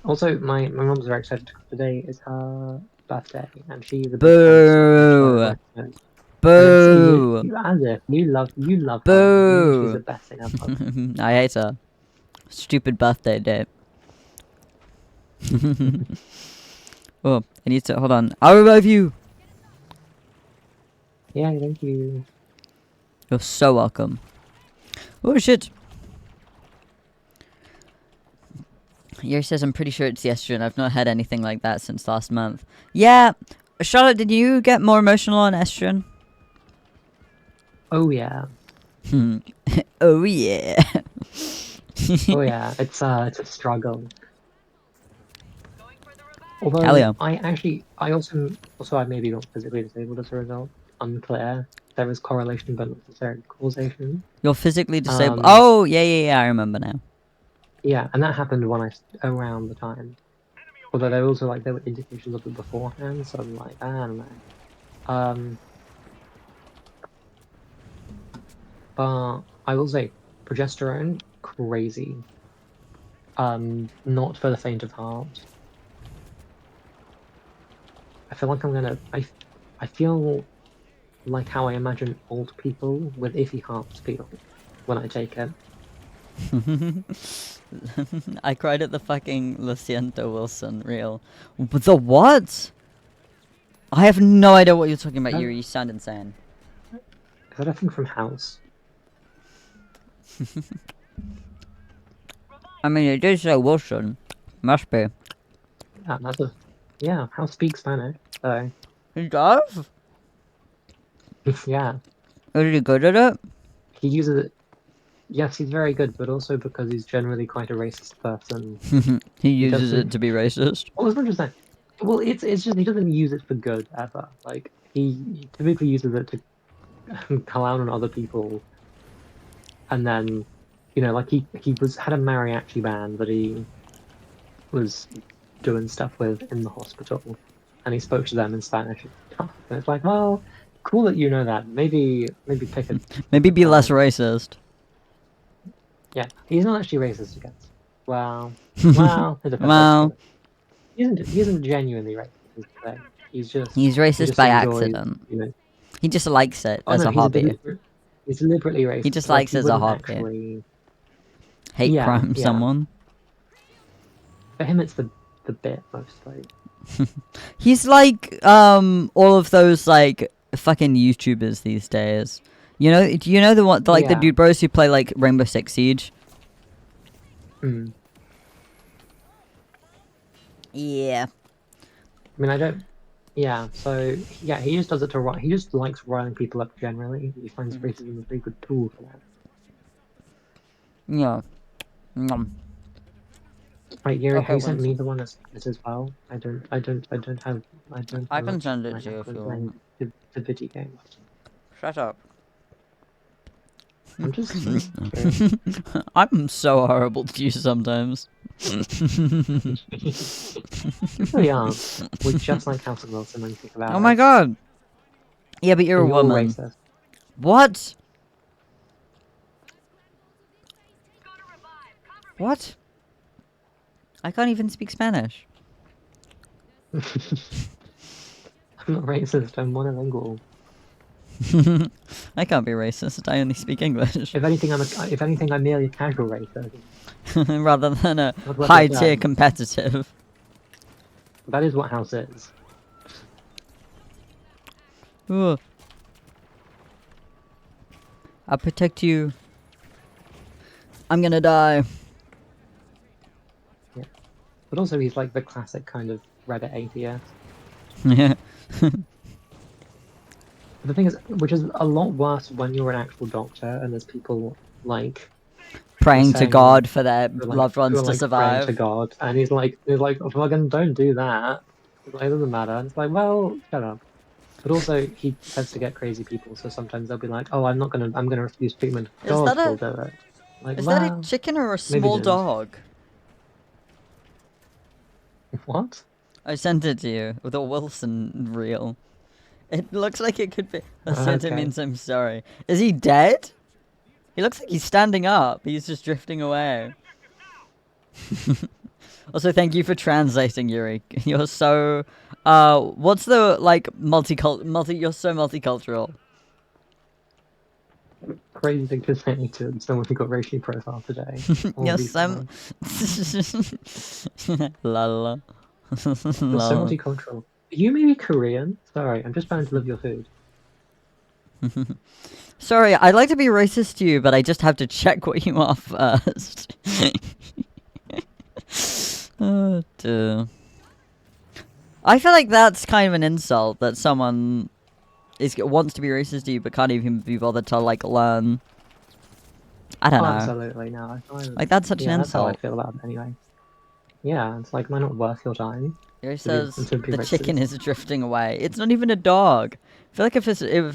Also, my mum's very excited because today is her birthday, and she's a big Boo! fan of Star Boo! You as if you love her. You know Boo! she's the best thing ever. I hate her. Stupid birthday date. Oh, I need to hold on. I'll revive you. Yeah, thank you. You're so welcome. Oh shit. Yuri says, I'm pretty sure it's the estrogen. I've not had anything like that since last month. Yeah. Charlotte, did you get more emotional on estrogen? Oh yeah. Oh yeah. Oh yeah. It's a struggle. Although Hell yeah. I also may be not physically disabled as a result. Unclear. There is correlation but not necessarily causation. You're physically disabled. Um, Oh, yeah, I remember now. Yeah, and that happened around the time. Although there were indications of it beforehand, so I'm like, I don't know. But I will say, progesterone, crazy. Not for the faint of heart. I feel like I'm gonna. I feel like how I imagine old people with iffy hearts feel when I take it. I cried at the fucking Luciento Wilson reel. The what? I have no idea what you're talking about, Oh. Yuri. You sound insane. Is that a thing from House? I mean, it did say Wilson. Must be. Yeah, that's a. Yeah, House speaks Spanish, so He does? yeah, Is he good at it? he uses it. Yes, he's very good, but also because he's generally quite a racist person. He uses doesn't- it to be racist. Well, it's not just that. Well, it's just he doesn't use it for good ever. Like he typically uses it to clown on other people, and then, like he had a mariachi band that he was doing stuff with in the hospital, and he spoke to them in Spanish. And it's like, well, cool that you know that. Maybe pick a. Maybe be less racist. Yeah, he's not actually racist against. Well, it depends. Well. He isn't genuinely racist. He's just. He's racist just by enjoys, accident. He just likes it Oh, as no, a hobby. He's deliberately racist. He just like, likes it as a wouldn't hobby. actually- Hate Yeah, crime yeah. someone. For him, it's the bit mostly. He's like all of those like fucking YouTubers these days. Do you know the one the Yeah. dude bros who play like Rainbow Six Siege? Mm. Yeah. I mean, I don't. Yeah, so yeah, he just does it to he just likes riling people up generally. He finds racism a very good tool for that. Yeah. Mm. Right, Yuri, Okay, have you sent Winston. me the one as well? I don't have. I can much send it right to now you if 'cause you I'm playing want. the video game. Shut up. I'm just curious. I'm so horrible to you sometimes. You really are. We're just like House of Wilson when you think about it. Oh my god. Yeah, but you're a And all woman. racist. What? What? I can't even speak Spanish. I'm not racist. I'm monolingual. I can't be racist. I only speak English. If anything, I'm merely a casual racist. Rather than a What about high that? tier competitive. That is what House is. Ooh. I'll protect you. I'm gonna die. But also, he's like the classic kind of Reddit atheist. Yeah. The thing is, which is a lot worse when you're an actual doctor and there's people like Praying to saying- God for their who are, like, loved ones who are, to like, praying to survive. God, and he's like, oh, fucking don't do that. It's like, it doesn't matter. And it's like, well, shut up. But also, he tends to get crazy people, so sometimes they'll be like, oh, I'm gonna refuse treatment. Is God that a- will do it. Like, Is well, that a chicken or a maybe small it is. dog? what? I sent it to you with a Wilson reel. It looks like it could be. I sent it Okay. means I'm sorry. Is he dead? He looks like he's standing up. He's just drifting away. Also, thank you for translating, Yuri. You're so. What's the like You're so multicultural. Crazy thing to say to someone who got racially profiled today. All You're these so. La la. You're so Lol. multicultural. Are you maybe Korean? Sorry, I'm just trying to love your food. Sorry, I'd like to be racist to you, but I just have to check what you are first. Oh, dear. I feel like that's kind of an insult that someone wants to be racist to you, but can't even be bothered to like learn. I don't Oh, know. absolutely, no. Like that's such Yeah, an that's how I insult. feel about it anyway. Yeah, it's like, am I not worth your time? Yuri to be- says to be the chicken racist. is drifting away. It's not even a dog. I feel like if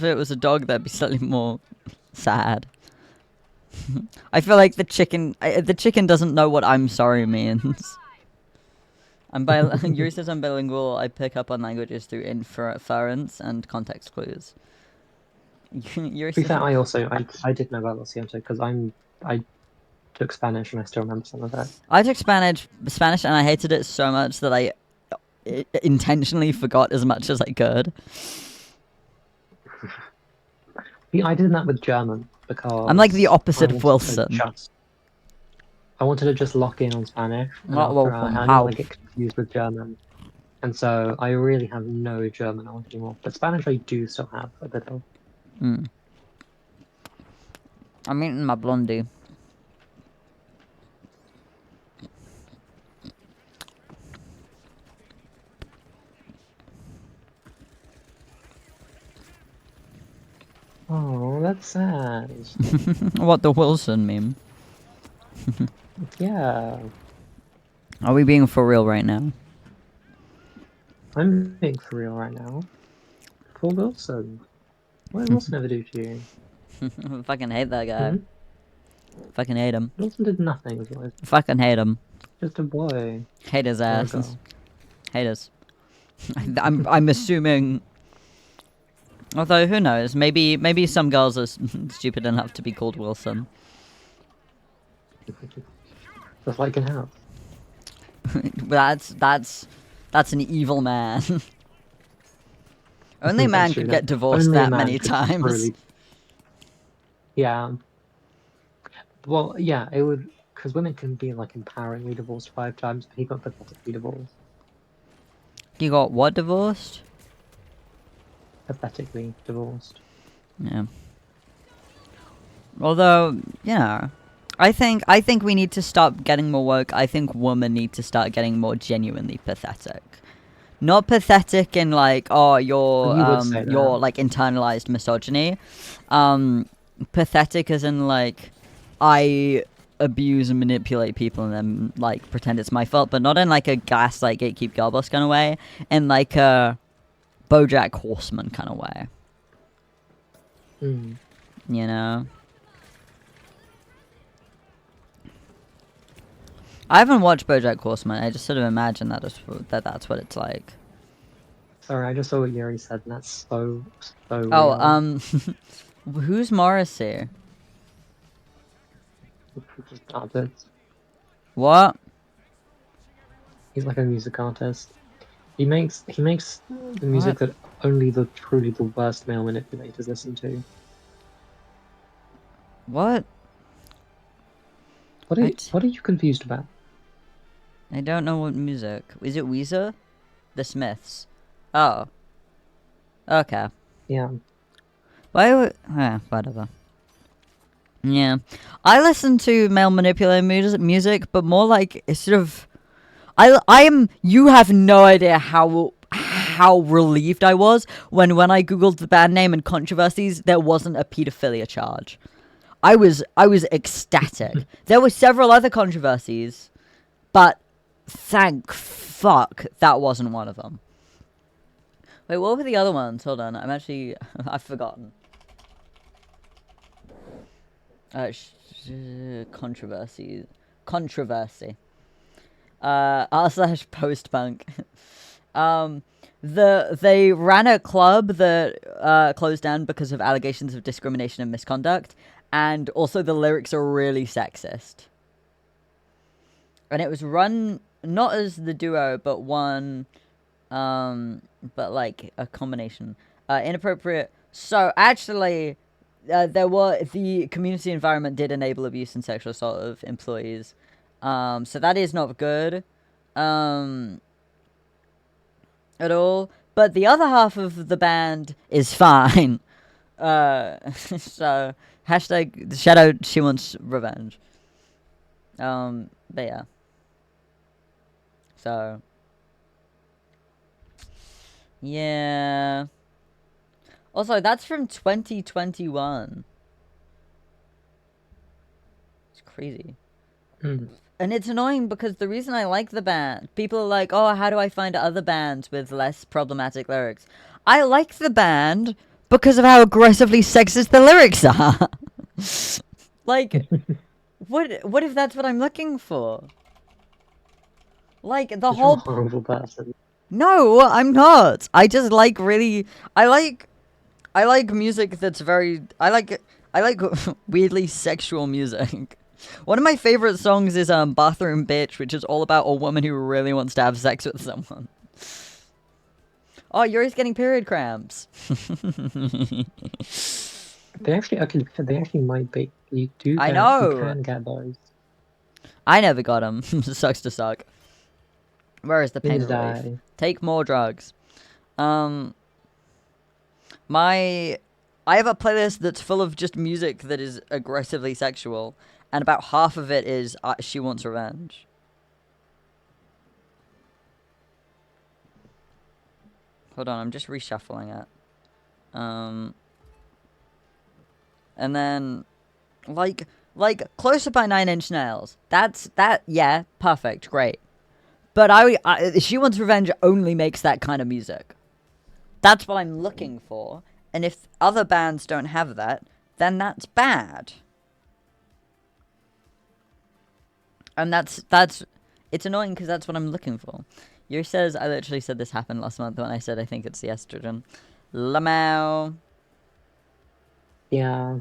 it was a dog, that'd be slightly more sad. I feel like the chicken doesn't know what I'm sorry means. Yuri says I'm bilingual. I pick up on languages through inference and context clues. Yuri To be says, fair, I did know about Lo Siento because I took Spanish and I still remember some of that. I took Spanish, and I hated it so much that intentionally forgot as much as I could. Yeah, I did that with German because I'm like the opposite I of wanted to Wilson. I wanted to just lock in on Spanish, and Well, after I didn't how? want to get confused with German, and so I really have no German knowledge anymore. But Spanish I do still have a bit of. I'm eating my blondie. Oh, that's sad. What, the Wilson meme? Yeah, Are we being for real right now? I'm being for real right now. Poor Wilson. What did Wilson ever do to you? Fucking hate that guy. Hmm? Fucking hate him. Wilson did nothing. He was Fucking hate him. just a boy. Hate his Or a ass. girl. Haters. I'm assuming. Although who knows? Maybe some girls are stupid enough to be called Wilson. Just like in House. That's an evil man. Only That's man true, could that- get divorced only a that man many could times. really- Yeah. Well, yeah, it would, because women can be like empoweringly divorced 5 times, but he got pathetically divorced. You got what divorced? Pathetically divorced. Yeah. Although, I think we need to stop getting more woke. I think women need to start getting more genuinely pathetic. Not pathetic in like, oh, you're You would say that. like internalized misogyny. Pathetic as in like, I abuse and manipulate people and then like pretend it's my fault, but not in like a gaslight gatekeep girl boss kind of way. In like a BoJack Horseman kind of way. Hmm. You know? I haven't watched BoJack Horseman. I just sort of imagine that's what it's like. Sorry, I just saw what Yuri said, and that's so Oh, real. who's Morrissey? Just artist. What? He's like a music artist. He makes the music that only the truly the worst male manipulators listen to. What? What are you confused about? I don't know what music. Is it Weezer? The Smiths. Oh. Okay. Yeah. Why would... whatever. Yeah. I listen to male manipulating music, but more like, it's sort of... You have no idea how relieved I was when I googled the band name and controversies, there wasn't a pedophilia charge. I was ecstatic. There were several other controversies, but thank fuck that wasn't one of them. Wait, what were the other ones? Hold on, I've forgotten. Controversy. r/postpunk. They ran a club that closed down because of allegations of discrimination and misconduct, and also the lyrics are really sexist. And it was run not as the duo, but but like a combination. Inappropriate. So actually, the community environment did enable abuse and sexual assault of employees. So that is not good. At all. But the other half of the band is fine. So hashtag Shadow, she wants revenge. But yeah. So yeah. Also, that's from 2021. It's crazy. Mm. And it's annoying because the reason I like the band, people are like, oh, how do I find other bands with less problematic lyrics? I like the band because of how aggressively sexist the lyrics are. Like, what if that's what I'm looking for? Like, the You're whole... a horrible person. No, I'm not. I just like I like music that's very... I like weirdly sexual music. One of my favorite songs is Bathroom Bitch, which is all about a woman who really wants to have sex with someone. Oh, Yuri's getting period cramps. They actually, okay, they actually might be. You I know. You can get those. I never got them. Sucks to suck. Where is the pain Neither did relief? I. Take more drugs. I have a playlist that's full of just music that is aggressively sexual, and about half of it is She Wants Revenge. Hold on, I'm just reshuffling it. And then, like Closer by 9 Inch Nails. Yeah, perfect, great. But She Wants Revenge only makes that kind of music. That's what I'm looking for. And if other bands don't have that, then that's bad. And it's annoying because that's what I'm looking for. Yuri says, I literally said this happened last month when I said I think it's the estrogen. Lamau. Yeah.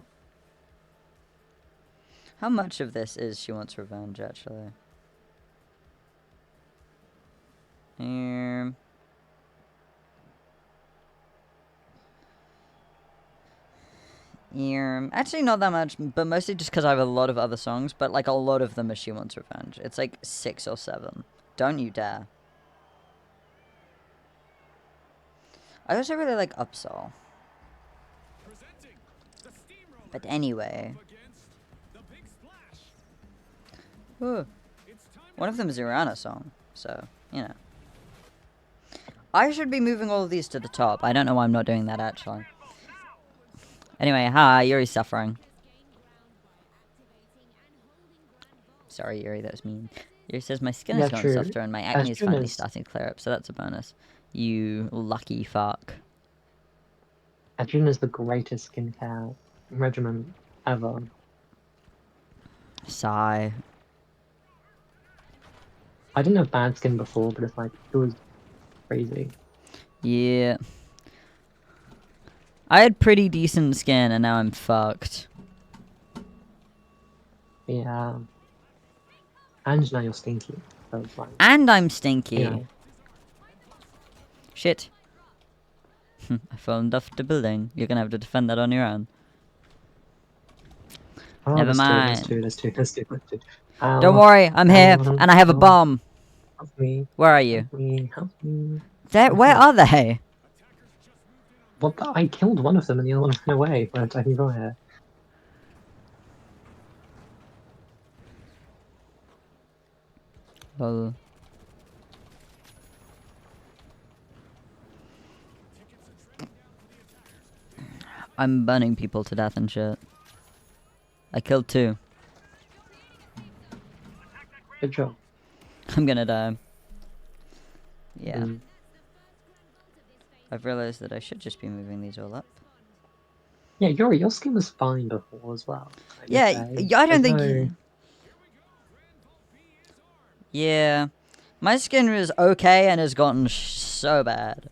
How much of this is She Wants Revenge, actually? Here. Actually, not that much, but mostly just because I have a lot of other songs, but like a lot of them are She Wants Revenge. It's like 6 or 7. Don't you dare. I also really like Upsall. But anyway. Ooh. One of them is a Rihanna song, so, you know. I should be moving all of these to the top. I don't know why I'm not doing that, actually. Anyway, hi, Yuri's suffering. Sorry, Yuri, that was mean. Yuri says, my skin has gotten softer and my acne is finally starting to clear up, so that's a bonus. You lucky fuck. Estrogen is the greatest skincare regimen ever. Sigh. I didn't have bad skin before, but it's like, it was crazy. Yeah. I had pretty decent skin and now I'm fucked. Yeah. And now you're stinky. So it's like, And I'm stinky. you know. Shit. I fallen off the building. You're gonna have to defend that on your own. Oh, Never mind. There's two. Don't worry, I'm here, and I have a bomb. Help me. Where are you? Help me. Where are they? What the? I killed one of them and the other one ran away. But I can go here. Well. I'm burning people to death and shit. I killed 2. Good job. I'm gonna die. Yeah. Mm. I've realized that I should just be moving these all up. Yeah, your skin was fine before as well. Yeah, I don't think... Yeah. My skin was okay and has gotten so bad.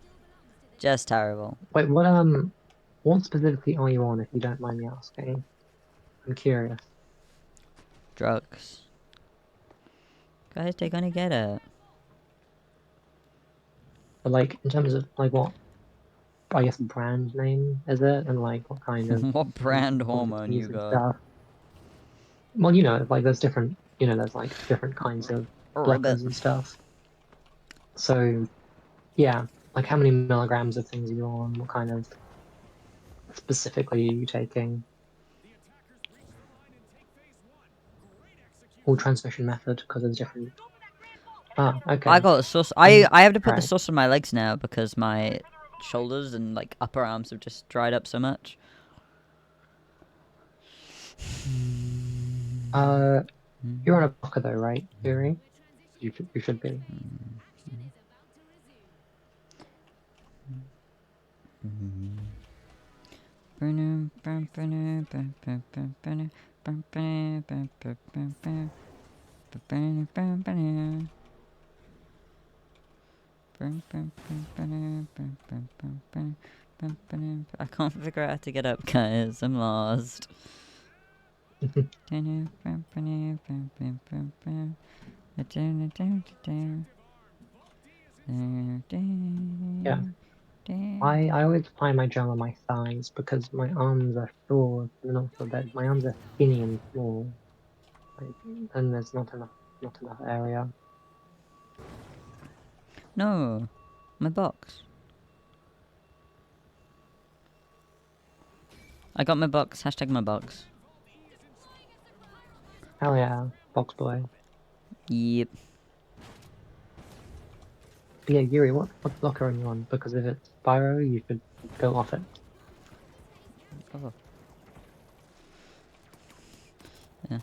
Just terrible. Wait, what specifically are you on, if you don't mind me asking? I'm curious. Drugs. Guys, they're gonna get it. But like, in terms of like what, I guess, brand name is it, and like what kind of what brand hormone you got? Stuff. Well, you know, like there's different, there's like different kinds of blockers and stuff. So, yeah, like how many milligrams of things are you on? What kind of specifically are you taking? Or transmission method, because there's different. Ah, okay. I got a sauce. I have to put the sauce on my legs now because my shoulders and like upper arms have just dried up so much. You're on a blocker though, right, Yuri? You should be. I can't figure out how to get up, guys. I'm lost. Yeah. I always apply my gel on my thighs because my arms are short and also that my arms are skinny and small. Like, and there's not enough area. No, my box. I got my box. Hashtag my box. Hell yeah, box boy. Yep. But yeah, Yuri, what blocker are you on? Because if it's Spyro, you should go off it. Oh. Yeah.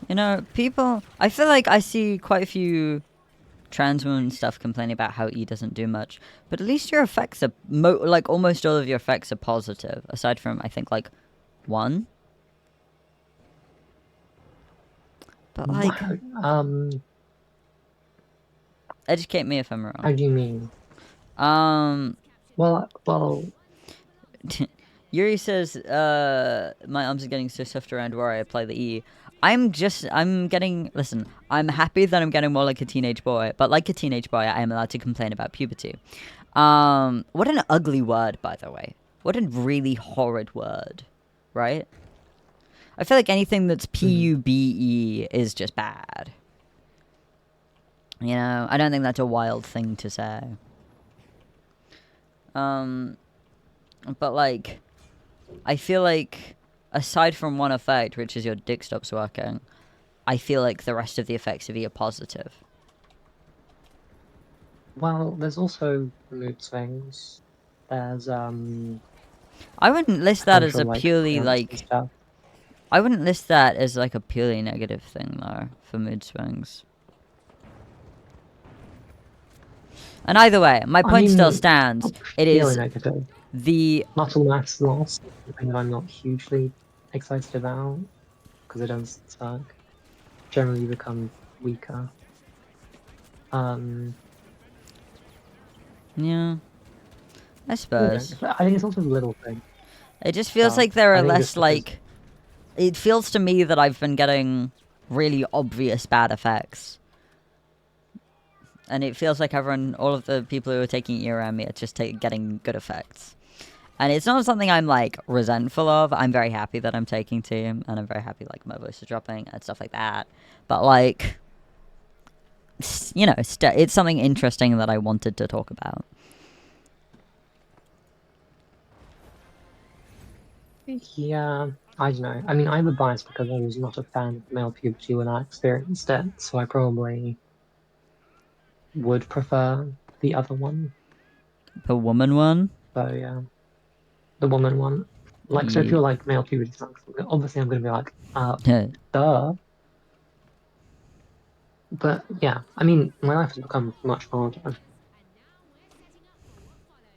You know, people. I feel like I see quite a few trans women stuff complaining about how E doesn't do much, but at least your effects are like almost all of your effects are positive, aside from I think like one. But like, educate me if I'm how wrong. do you mean? Well, Yuri says, my arms are getting so soft around where I apply the E. I'm getting, listen, I'm happy that I'm getting more like a teenage boy, but like a teenage boy, I am allowed to complain about puberty. What an ugly word, by the way. What a really horrid word, right? I feel like anything that's P-U-B-E is just bad. You know, I don't think that's a wild thing to say. But like, I feel like, aside from one effect, which is your dick stops working, I feel like the rest of the effects of E are positive. well, there's also mood swings. There's I wouldn't list that as a potential, purely cramps and like. stuff. I wouldn't list that as like a purely negative thing though for mood swings. And either way, my point still stands. It Purely is negative. the Muscle mass loss, something that I'm not hugely excited about because it does suck. Generally become weaker. yeah. I suppose. I think it's also a little thing. It just feels like there I are think less just because- like. It feels to me that I've been getting really obvious bad effects. And it feels like all of the people who are taking E around me are just getting good effects. And it's not something I'm like resentful of. I'm very happy that I'm taking team, and I'm very happy like my voice is dropping and stuff like that. But like, you know, it's something interesting that I wanted to talk about. Yeah, I don't know. I mean, I have a bias because I was not a fan of male puberty when I experienced it, so I probably would prefer the other one. The woman one? So yeah, the woman one. Like, so if you're like male puberty sucks, obviously I'm gonna be like, duh. But yeah, I mean, my life has become much harder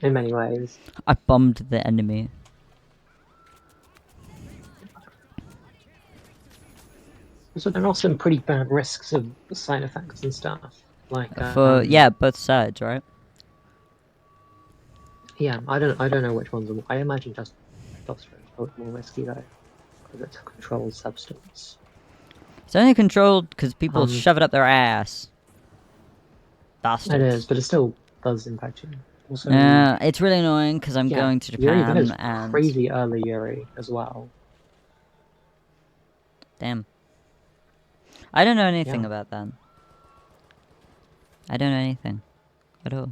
in many ways. I bombed the enemy. So there are some pretty bad risks of side effects and stuff. Like Yeah, both sides, right? yeah, I don't know which ones are. I imagine just testosterone is probably more risky though, because it's a controlled substance. It's only controlled because people shove it up their ass. Bastards. It is, but it still does impact you. Also, it's really annoying because I'm going to Japan Yuri, and crazy early Yuri as well. Damn. I don't know anything about that. I don't know anything at all.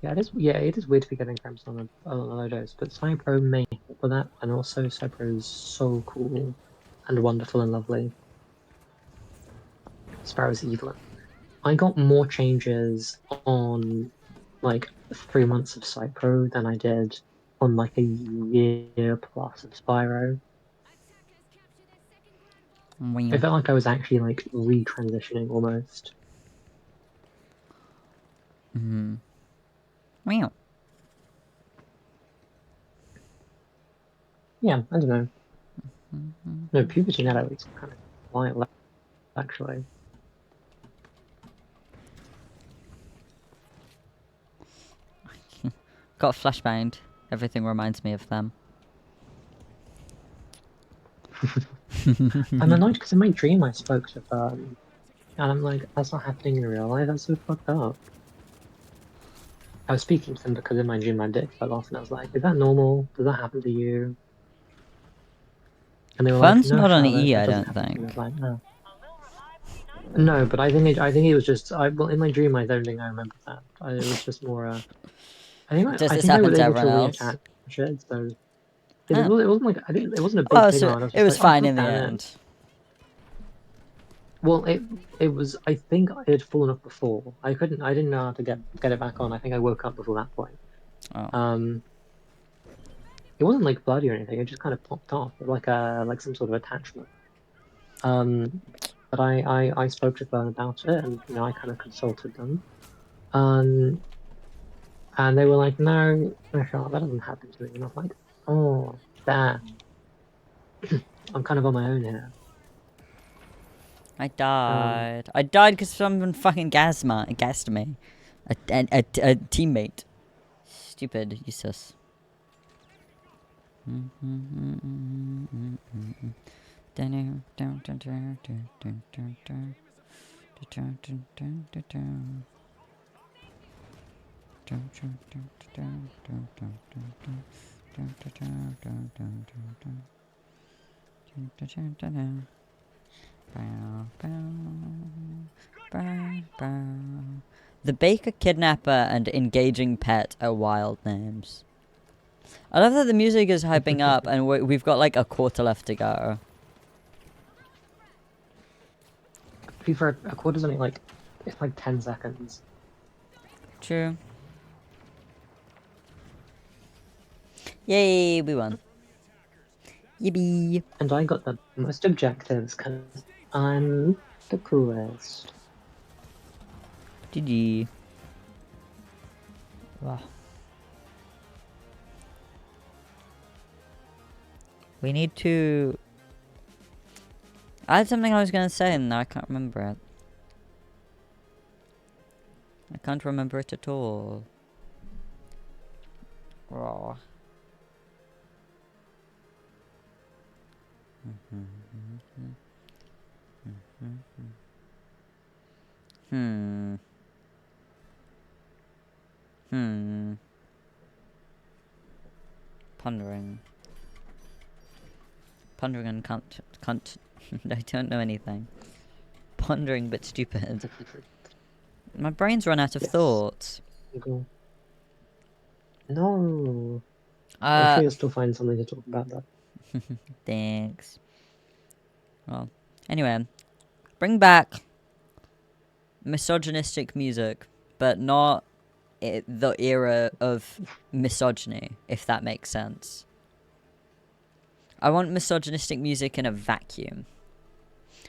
Yeah, it is weird to be getting cramps on a low dose, but Cypro may help with that, and also Cypro is so cool and wonderful and lovely. Sparrow's evil. I got more changes on like 3 months of Cypro than I did on like a year plus of Spyro. I felt like I was actually like retransitioning almost. Wow. Yeah, I don't know. No, puberty now is kind of wild, actually. Got flashbanged. Everything reminds me of them. I'm annoyed because in my dream I spoke to And I'm like, that's not happening in real life. That's so fucked up. I was speaking to them because in my dream my dick fell off, and I was like, is that normal? Does that happen to you? And they were like, Fun's no, not on Charlotte, E, that I doesn't don't happen to me. I think. was like, no. No, but I think it was just well in my dream I don't think I remember that. It was just more Does I this think I happen was to able to everyone else? reattach it, so Huh. it wasn't like I think it wasn't a big Oh, thing so on. I was it just was like, oh fine god in the damn it. end. Well, it was I think it had fallen off before. I didn't know how to get it back on. I think I woke up before that point. Oh. Um, it wasn't like bloody or anything. It just kind of popped off like some sort of attachment. Um, but I spoke to them about it, and you know I kind of consulted them. Um, and they were like, no, no, Charlotte, that doesn't happen to me. And I was like, oh, damn, I'm kind of on my own here. I died. I died because someone fucking gassed me. A teammate. Stupid, useless. The Baker Kidnapper and Engaging Pet are wild names. I love that the music is hyping up and we've got like a quarter left to go. To be fair, a quarter's only like it's like 10 seconds. True. Yay, we won. Yippee. And I got the most objectives because I'm the coolest. GG. Wow. We need to... I had something I was gonna say and now I can't remember it. I can't remember it at all. Raw. Pondering. Pondering and can't I don't know anything. Pondering but stupid. My brain's run out of Yes. thoughts. Cool. No. I'm sure you'll still find something to talk about that. Thanks. Well, anyway, bring back misogynistic music, but not the era of misogyny, if that makes sense. I want misogynistic music in a vacuum.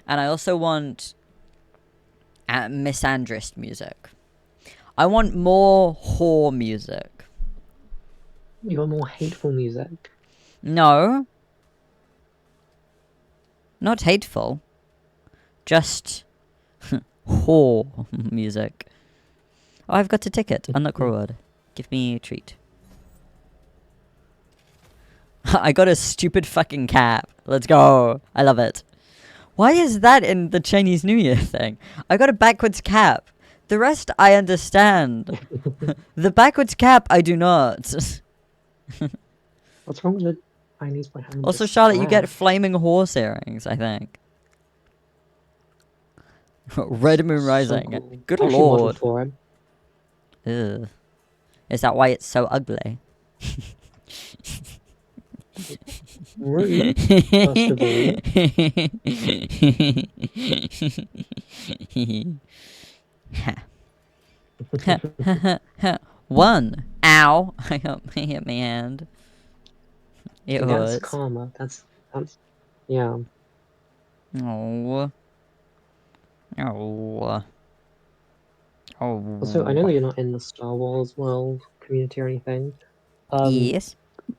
And I also want misandrist music. I want more whore music. You want more hateful music? No. Not hateful. Just whore music. Oh, I've got a ticket. Unlock reward. Give me a treat. I got a stupid fucking cap. Let's go. I love it. Why is that in the Chinese New Year thing? I got a backwards cap. The rest I understand. The backwards cap I do not. What's wrong with the Chinese by having Also, this Charlotte, you get strap? flaming horse earrings, I think. Red Moon So Rising. cool. Good I actually modeled lord. for him. Ugh. Is that why it's so ugly? Rude, first of all. One. Ow. I hit my hand. It That's hurts. karma. That's yeah. Oh. Oh. Oh. Also, I know that you're not in the Star Wars world community or anything. Yes.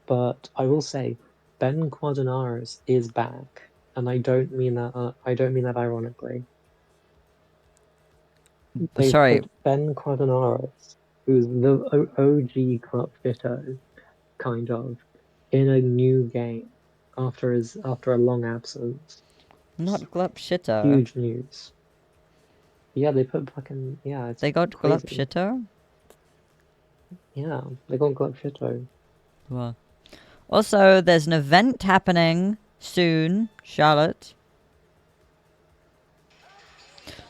But I will say, Ben Quadinaris is back, and I don't mean that. I don't mean that ironically. They Sorry. put Ben Quadinaris, who's the OG Club Fitter, kind of, in a new game after a long absence. Not Glup Shitter. Huge news. Yeah, they put fucking it's They got crazy. Glupshito? Yeah, they got Glupshito. Well. Also, there's an event happening soon, Charlotte.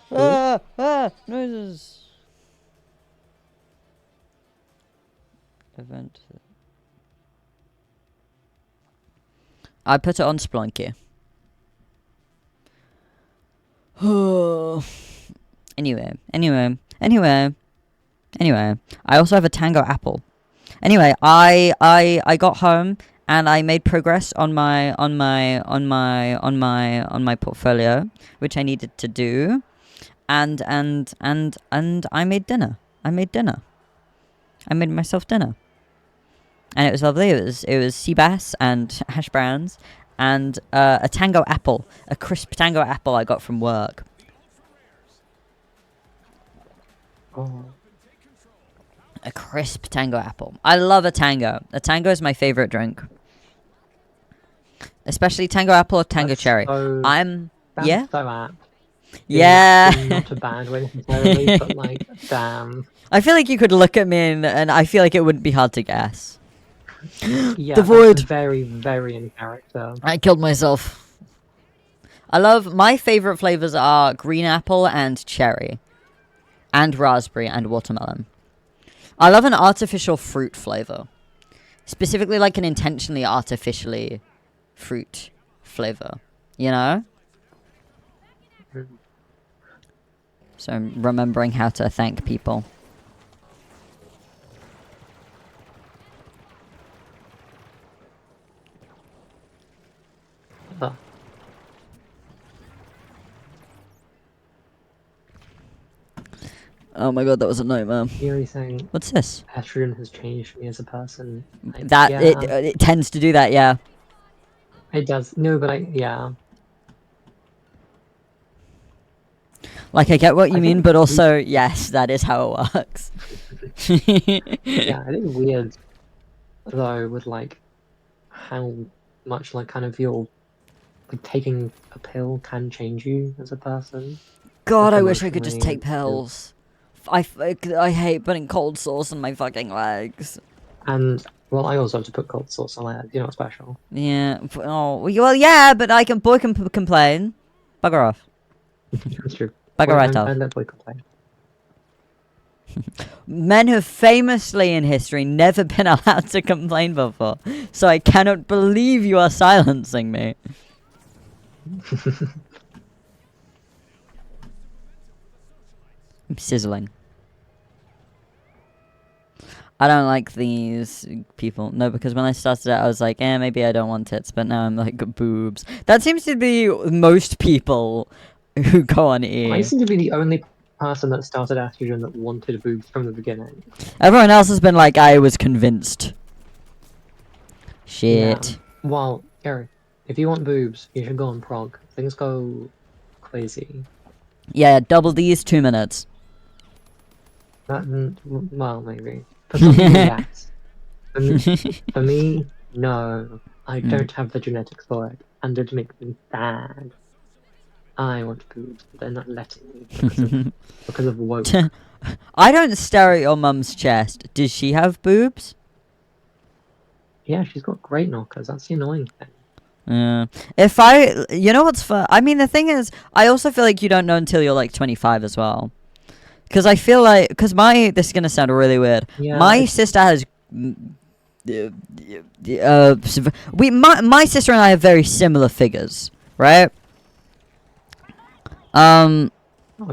Noises. Event. I put it on Splunky. Anyway. I also have a Tango apple. Anyway, I got home and I made progress on my portfolio, which I needed to do, and I made dinner. I made myself dinner, and it was lovely. It was sea bass and hash browns, and a Tango apple, a crisp Tango apple I got from work. Oh. A crisp Tango apple. I love a Tango. A Tango is my favorite drink. Especially Tango apple or Tango That's cherry. so- That's Yeah? so apt. Yeah. Not a bad way necessarily, but like, damn. I feel like you could look at me and I feel like it wouldn't be hard to guess. Yeah, The that's void. very, very in character. I killed myself. My favorite flavors are green apple and cherry. And raspberry and watermelon. I love an artificial fruit flavor. Specifically like an intentionally artificially fruit flavor. You know? So I'm remembering how to thank people. Huh. Oh my god, that was a nightmare. You're really saying What's this? estrogen has changed me as a person. That yeah, it tends to do that, yeah. it does. No, but yeah. Like I get what you I mean, think but also yes, that is how it works. Yeah, it is weird though with like how much like kind of your like taking a pill can change you as a person. God, Like, I wish I could just emotionally, take pills. I hate putting cold sauce on my fucking legs. And well, I also have to put cold sauce on it. You're not special. Yeah. Oh well, yeah, but boy can complain. Bugger off. That's true. Bugger right I off. let boy complain. Men have famously in history never been allowed to complain before, so I cannot believe you are silencing me. I'm sizzling. I don't like these people. No, because when I started it, I was like, maybe I don't want tits, but now I'm like, boobs. That seems to be most people who go on E. I seem to be the only person that started estrogen that wanted boobs from the beginning. Everyone else has been like, I was convinced. Shit. Yeah. Well, Gary, if you want boobs, you should go on prog. Things go crazy. Yeah, double D's 2 minutes. Well, maybe. For some people, yes. For me, no. I don't have the genetics for it, and it makes me sad. I want boobs, but they're not letting me because of woke. I don't stare at your mum's chest. Does she have boobs? Yeah, she's got great knockers. That's the annoying thing. You know what's fun? I mean, the thing is, I also feel like you don't know until you're like 25 as well. Because I feel like, this is gonna sound really weird. Yeah, My sister has, my sister and I have very similar figures, right? I'll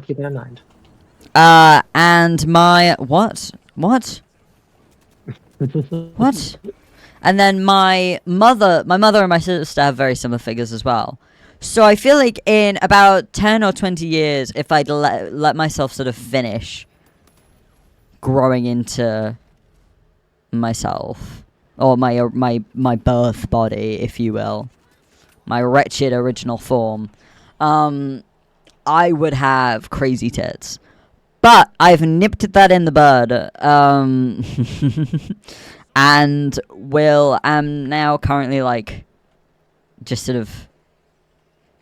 keep it in mind. And my what? What? And then my mother and my sister have very similar figures as well. So I feel like in about 10 or 20 years, if I'd let myself sort of finish growing into myself, or my birth body, if you will, my wretched original form, I would have crazy tits. But I've nipped that in the bud, and am now currently like just sort of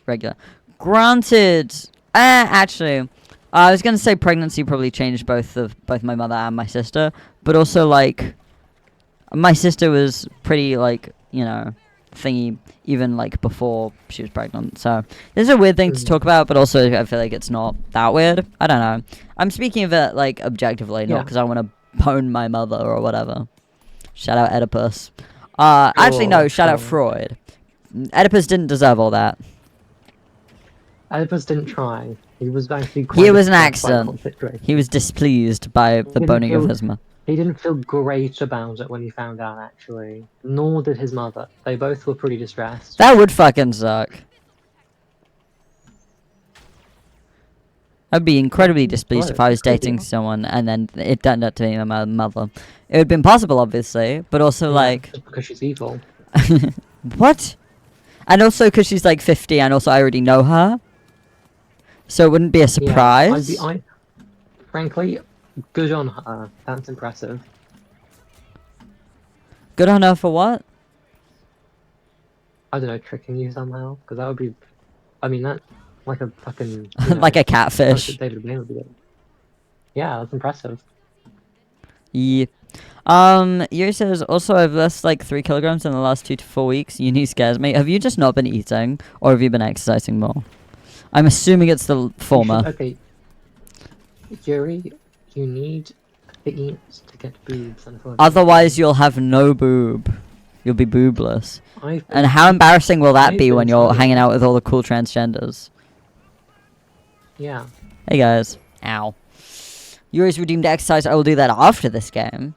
regular. Granted, actually, I was gonna say pregnancy probably changed both my mother and my sister, but also like my sister was pretty like thingy even like before she was pregnant. So this is a weird thing to talk about, but also I feel like it's not that weird. I don't know. I'm speaking of it like objectively, not because I want to bone my mother or whatever. Shout out Oedipus. Actually no, shout out Freud. Oedipus didn't deserve all that. Oedipus didn't try. He was actually He was an accident. He was displeased by the boning of his mother. He didn't feel great about it when he found out, actually. Nor did his mother. They both were pretty distressed. That would fucking suck. I'd be incredibly displeased if I was dating someone and then it turned out to be my mother. It would have been possible, obviously, but also like... Just because she's evil. What? And also because she's like 50 and also I already know her. So it wouldn't be a surprise. Yeah, frankly, good on her. That's impressive. Good on her for what? I don't know, tricking you somehow? Because that would be... I mean, that's like a fucking... like a catfish. David Blaine would be doing. Yeah, that's impressive. Yeah. Yuri says, also I've lost like 3 kilograms in the last 2 to 4 weeks. Uni scares me. Have you just not been eating? Or have you been exercising more? I'm assuming it's the former. Okay. Yuri, you need to eat to get boobs. Otherwise you'll have no boob. You'll be boobless. And how embarrassing will that be when you're hanging out with all the cool transgenders? Yeah. Hey guys. Ow. Yuri's redeemed exercise. I will do that after this game.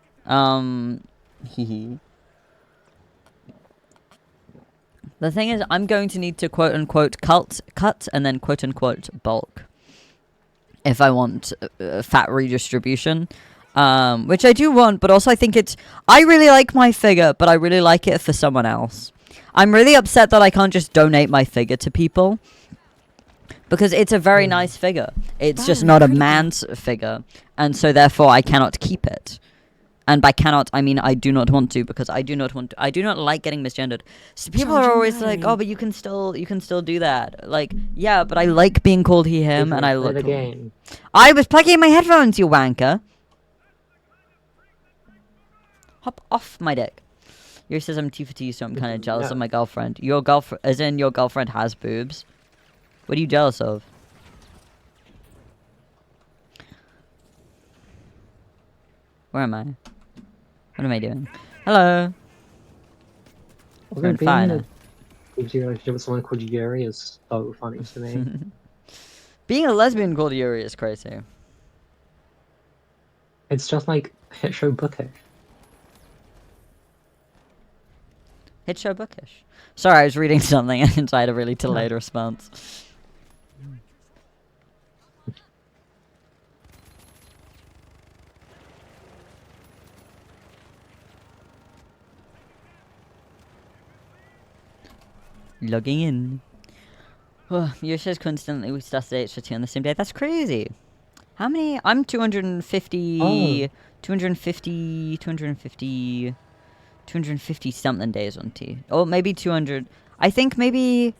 The thing is, I'm going to need to quote-unquote cut and then quote-unquote bulk. If I want fat redistribution. Which I do want, but also I think it's... I really like my figure, but I really like it for someone else. I'm really upset that I can't just donate my figure to people. Because it's a very nice figure. It's just not a man's figure. And so therefore I cannot keep it. And by cannot, I mean I do not want to, because I do not like getting misgendered. So people are always like, oh, but you can still do that. Like, yeah, but I like being called he, him, and I look cool. I was plugging in my headphones, you wanker. Hop off my dick. Yuri says I'm too for tea, so I'm kind of jealous of my girlfriend. Your girlfriend, as in your girlfriend has boobs. What are you jealous of? Where am I? What am I doing? Hello. Being in a relationship with someone called Yuri is so funny to me. Being a lesbian called Yuri is crazy. It's just like hit show bookish. Hit show bookish. Sorry, I was reading something and I had a really delayed response. Logging in. Oh, Yoshi says coincidentally we started HRT on the same day. That's crazy. How many? I'm 250 something days on T. Or maybe 200. I think maybe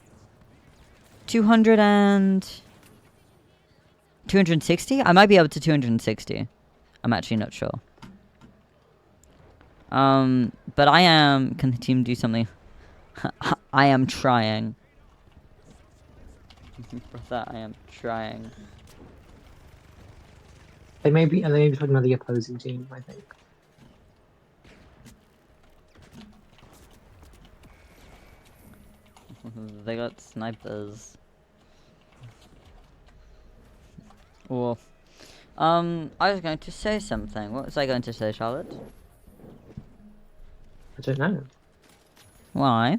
200 and 260? I might be up to 260. I'm actually not sure. But I am... Can the team do something? I am trying. Brother, I am trying. They may be talking about the opposing team, I think. They got snipers. Oh. I was going to say something. What was I going to say, Charlotte? I don't know. Why?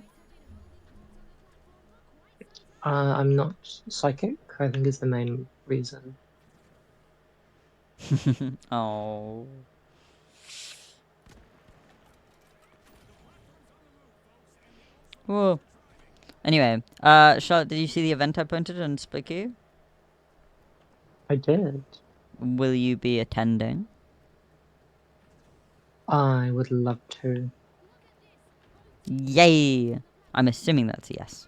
I'm not psychic, I think is the main reason. Oh. Whoa. Anyway, Charlotte, did you see the event I pointed on Splicky? I did. Will you be attending? I would love to. Yay! I'm assuming that's a yes.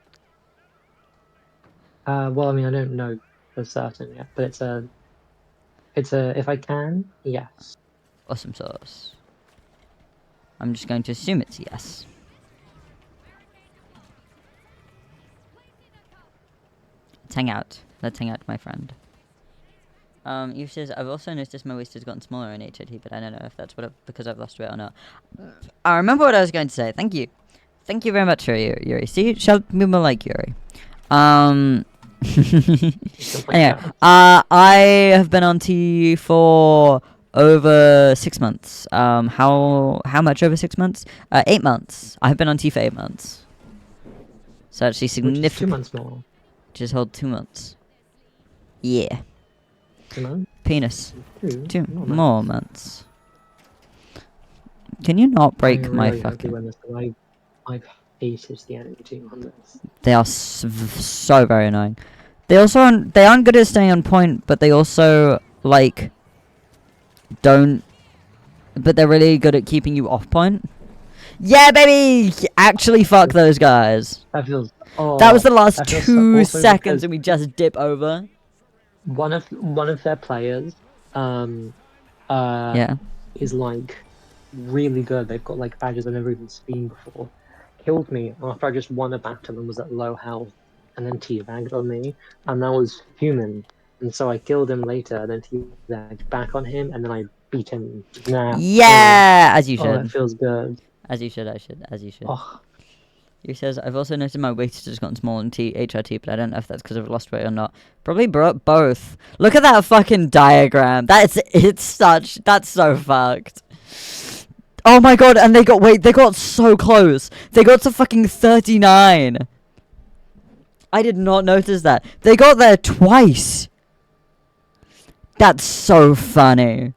Well, I mean, I don't know for certain yet, but it's a It's a if I can, yes. Awesome sauce. I'm just going to assume it's yes. Let's hang out. Let's hang out, my friend. You says, I've also noticed my waist has gotten smaller in HIT, but I don't know if that's because I've lost weight or not. I remember what I was going to say. Thank you. Thank you very much, Yuri. See, shout me more like Yuri. Anyway, I have been on T for over 6 months. How much over 6 months? 8 months. I have been on T for 8 months. So actually significant. 2 months more. Just hold 2 months. Yeah. 2 months? Penis. 2 more more months. Can you not break I'm my really happy fucking... when this, I've hated the enemy team on this. They are so very annoying. They aren't good at staying on point, but they also, like, don't... But they're really good at keeping you off point. Yeah, baby! Actually, fuck those guys. That feels... Oh, That was the last that feels 2 also seconds because and we just dip over. one of their players, Yeah. is like really good. They've got like badges I've never even seen before. Killed me after I just won a battle and was at low health, and then teabagged on me, and I was human. And so I killed him later, and then teabagged back on him, and then I beat him. Nah. Yeah! As you Oh, should. that feels good. As you should. Oh, He says, I've also noticed my waist has gotten small in HRT, but I don't know if that's because I've lost weight or not. Probably both. Look at that fucking diagram. That's so fucked. Oh my god, and they got so close. They got to fucking 39. I did not notice that. They got there twice. That's so funny.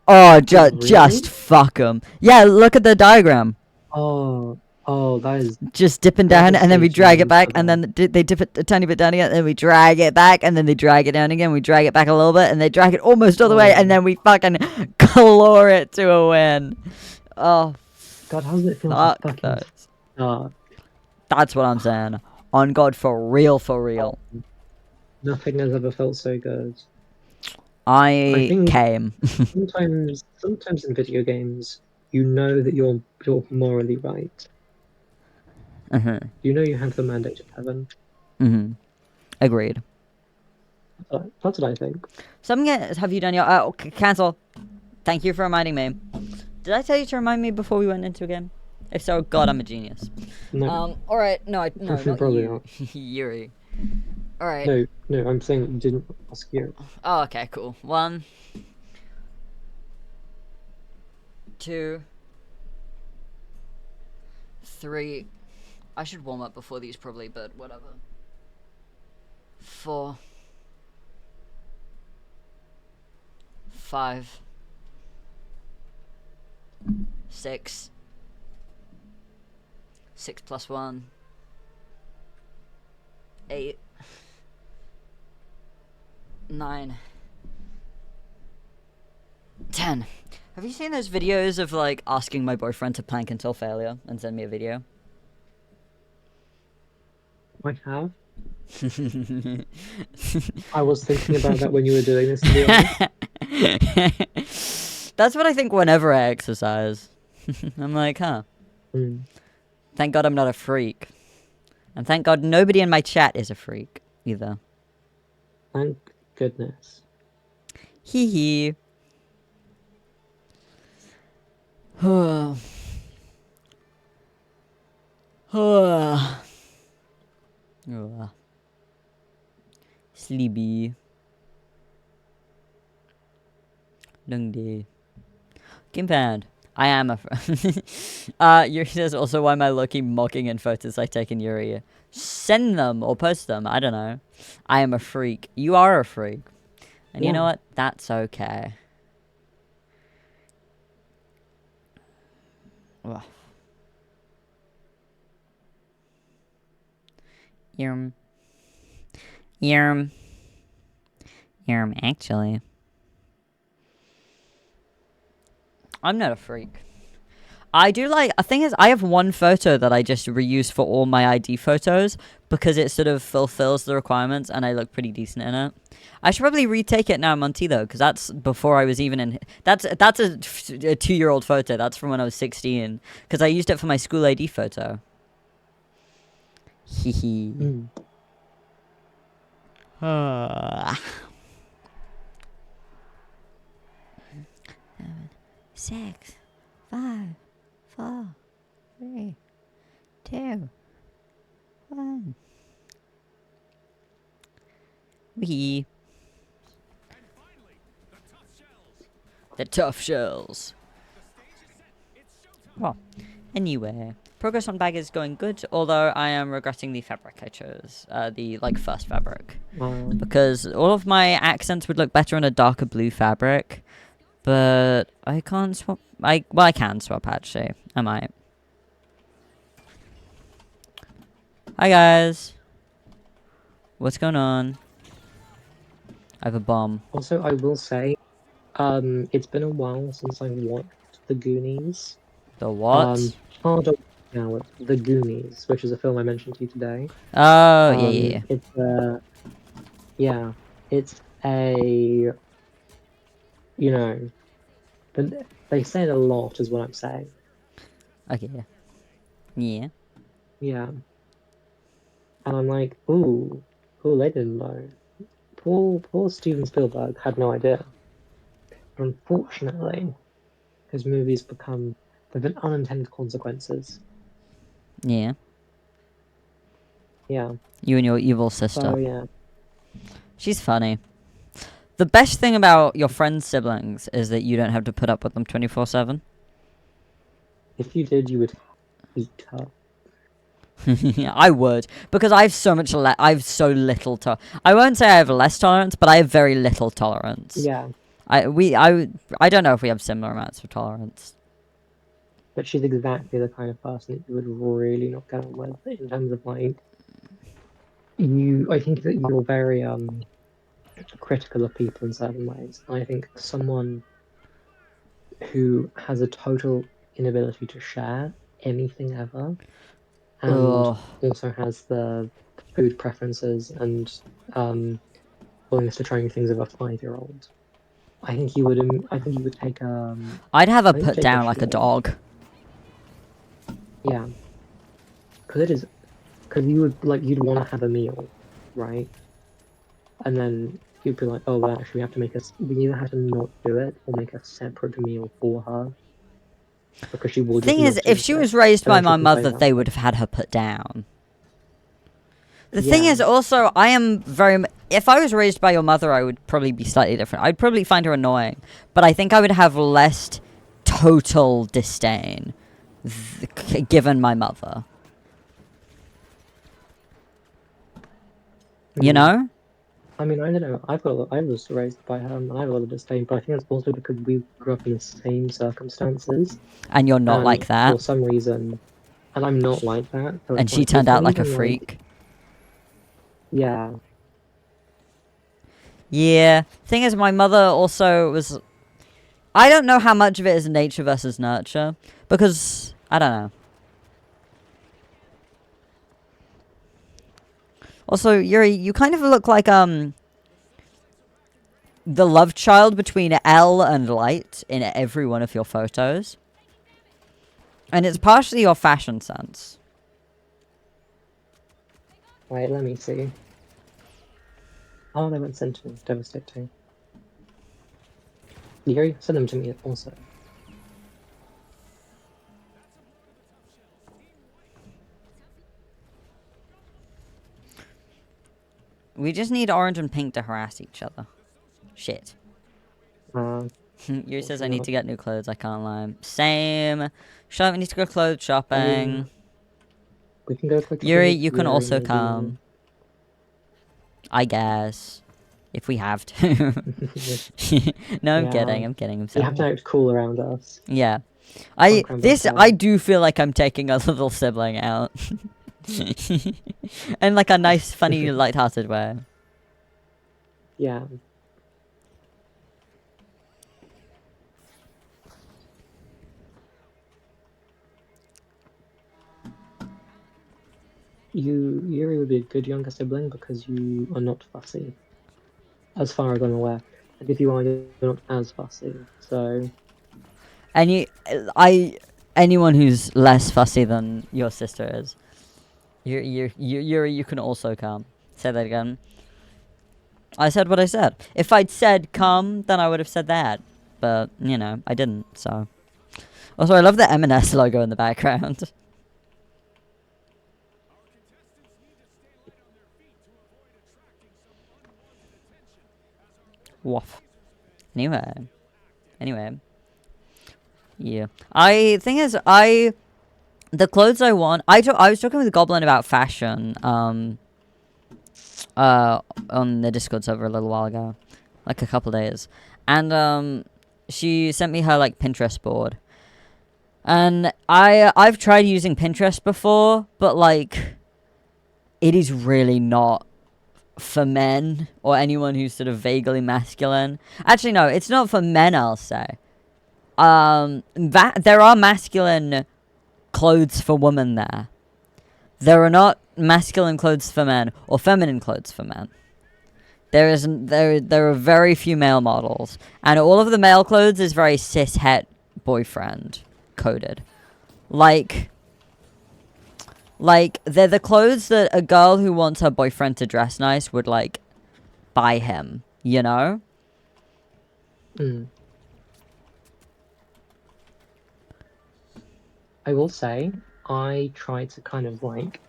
Oh, really? just fuck them. Yeah, look at the diagram. Oh, that is Just dipping down, and then we drag it back, for and then they dip it a tiny bit down again, and then we drag it back, and then they drag it down again, we drag it back a little bit, and they drag it almost all the way, and then we fucking claw it to a win. Oh, God. How does it feel fuck to fucking those. start? That's what I'm saying. On God, for real, for real. Nothing has ever felt so good. I think- came. Sometimes in video games, you know that you're morally right. Mhm. You know you have the mandate of heaven. Mhm. Agreed. That's what I think. Have you done your... cancel. Thank you for reminding me. Did I tell you to remind me before we went into a game? If so, God, I'm a genius. No, Alright, no, not probably you. not. Yuri. Alright. No, I'm saying you didn't ask you. Oh, okay, cool. 1, 2, 3. I should warm up before these probably, but whatever. 4, 5, 6. 6 plus 1. 8. 9. 10. Have you seen those videos of like asking my boyfriend to plank until failure and send me a video? I have. I was thinking about that when you were doing this, to be honest. That's what I think whenever I exercise. I'm like, huh. Mm. Thank God I'm not a freak. And thank God nobody in my chat is a freak either. Thank goodness. Hee hee. Sleepy. Long day. Game found. I am a Yuri says also, why am I looking mocking in photos I take in Yuri? Send them or post them. I don't know. I am a freak. You are a freak. And you know what? That's okay. Ugh. Actually. I'm not a freak. I do like. The thing is, I have one photo that I just reuse for all my ID photos because it sort of fulfills the requirements, and I look pretty decent in it. I should probably retake it now, Monty, though, because that's before I was even in. That's a 2-year-old photo. That's from when I was 16, because I used it for my school ID photo. Hee hee. Mm. Ah. 6, 5, 4, 3, 2, 1. Wee. The tough shells. Well, anyway, progress on bag is going good, although I am regretting the fabric I chose, the first fabric, because all of my accents would look better on a darker blue fabric, but I can't swap. I can swap actually. I might. Hi guys. What's going on? I have a bomb. Also, I will say, it's been a while since I watched The Goonies. The what? Don't now it's The Goonies, which is a film I mentioned to you today. Oh, yeah. It's a, but they say it a lot, is what I'm saying. Okay. Yeah. Yeah. And I'm like, ooh, they didn't know. Poor Steven Spielberg had no idea. But unfortunately, his movies there've been unintended consequences. Yeah. Yeah. You and your evil sister. So, yeah. She's funny. The best thing about your friend's siblings is that you don't have to put up with them 24/7. If you did, you would hate her. I would, because I have so much. I have so little I won't say I have less tolerance, but I have very little tolerance. Yeah. I don't know if we have similar amounts of tolerance. But she's exactly the kind of person that you would really not get on with in terms of I think that you're very critical of people in certain ways. I think someone who has a total inability to share anything ever, and also has the food preferences and willingness to try new things of a 5-year-old. I think you would take I'd have her put down like a dog. Yeah, because you'd want to have a meal, right? And then you'd be like, oh, well, actually, we either have to not do it or make a separate meal for her. Because she will just Thing is, if she was raised by my mother, they would have had her put down. The thing is also, if I was raised by your mother, I would probably be slightly different. I'd probably find her annoying, but I think I would have less total disdain given my mother. You know? I mean, I don't know. I was raised by her, and I have a lot of disdain, but I think it's also because we grew up in the same circumstances. And you're not like that. For some reason, and I'm not like that. So and she turned out like a freak. Yeah. Yeah. Thing is, my mother also was. I don't know how much of it is nature versus nurture, because I don't know. Also, Yuri, you kind of look like the love child between Elle and Light in every one of your photos. And it's partially your fashion sense. Wait, let me see. Oh, they went sent to me. Devastating. Yuri, send them to me also. We just need orange and pink to harass each other. Shit. Yuri says I need to get new clothes, I can't lie. Same. Shut up, we need to go clothes shopping. We can go quickly. Yuri, you can also come. I guess. If we have to. No, I'm kidding. I'm kidding. You have to act cool around us. Yeah. I do feel like I'm taking a little sibling out. In like a nice, funny, light-hearted way. Yeah. Yuri would be a good younger sibling because you are not fussy, as far as I'm aware. And if you are, you're not as fussy. So Anyone who's less fussy than your sister is, you can also come. Say that again. I said what I said. If I'd said come, then I would have said that. But, you know, I didn't, so. Also, I love the M&S logo in the background. Woof. Anyway. Yeah. The clothes I want, I was talking with Goblin about fashion, on the Discord server a little while ago. Like a couple days. And, she sent me her, like, Pinterest board. And I've tried using Pinterest before, but, like, it is really not for men or anyone who's sort of vaguely masculine. Actually, no, it's not for men, I'll say. There are masculine clothes for women there. There are not masculine clothes for men or feminine clothes for men. There are very few male models, and all of the male clothes is very cis-het boyfriend coded. Like they're the clothes that a girl who wants her boyfriend to dress nice would, like, buy him, you know? I will say, I try to kind of, like,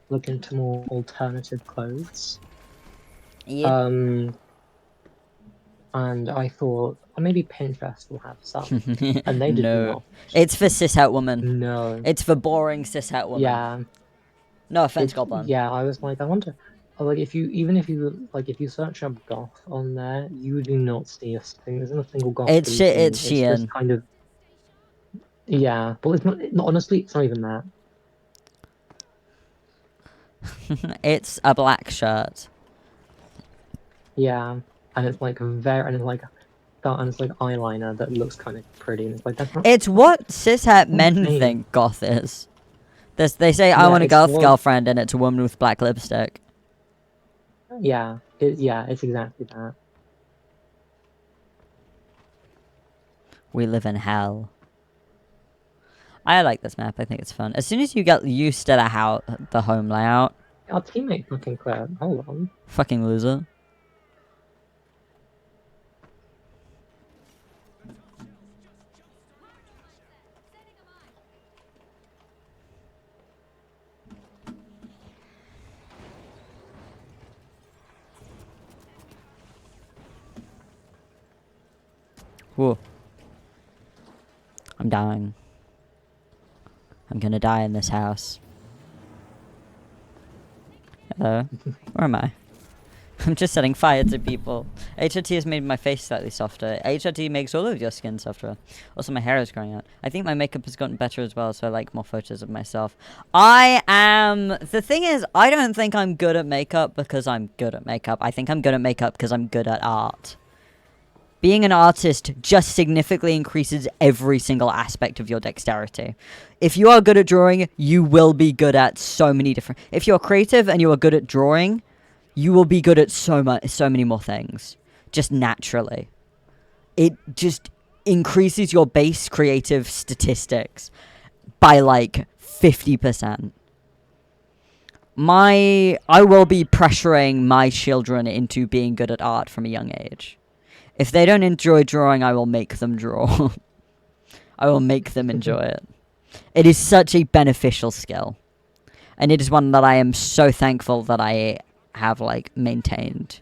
look into more alternative clothes. Yeah. And I thought, oh, maybe Pinterest will have some. And they did No. not. It's for cis-het women. No. It's for boring cis-het women. Yeah. No offense, Goblin. Yeah, I was like, I wonder, like, if you search up goth on there, you do not see a thing. There's not a single goth. It's just Shein. kind of. Yeah, but it's not. Honestly, it's not even that. It's a black shirt. Yeah, and it's like and it's like eyeliner that looks kind of pretty. And it's like that's not. It's what cis-het men mean. think goth is. They say, I Yeah, want a it's goth what- girlfriend, and it's a woman with black lipstick. Yeah, it's exactly that. We live in hell. I like this map. I think it's fun. As soon as you get used to the home layout, Our teammate fucking Claire. Hold on. fucking loser. Whoa. I'm dying. I'm gonna die in this house. Hello? Where am I? I'm just setting fire to people. HRT has made my face slightly softer. HRT makes all of your skin softer. Also, my hair is growing out. I think my makeup has gotten better as well, so I like more photos of myself. The thing is, I don't think I'm good at makeup because I'm good at makeup. I think I'm good at makeup because I'm good at art. Being an artist just significantly increases every single aspect of your dexterity. If you are good at drawing, you will be good at so many different... If you're creative and you are good at drawing, you will be good at so many more things. Just naturally. It just increases your base creative statistics by, like, 50%. I will be pressuring my children into being good at art from a young age. If they don't enjoy drawing, I will make them draw. I will make them enjoy it. It is such a beneficial skill. And it is one that I am so thankful that I have, like, maintained.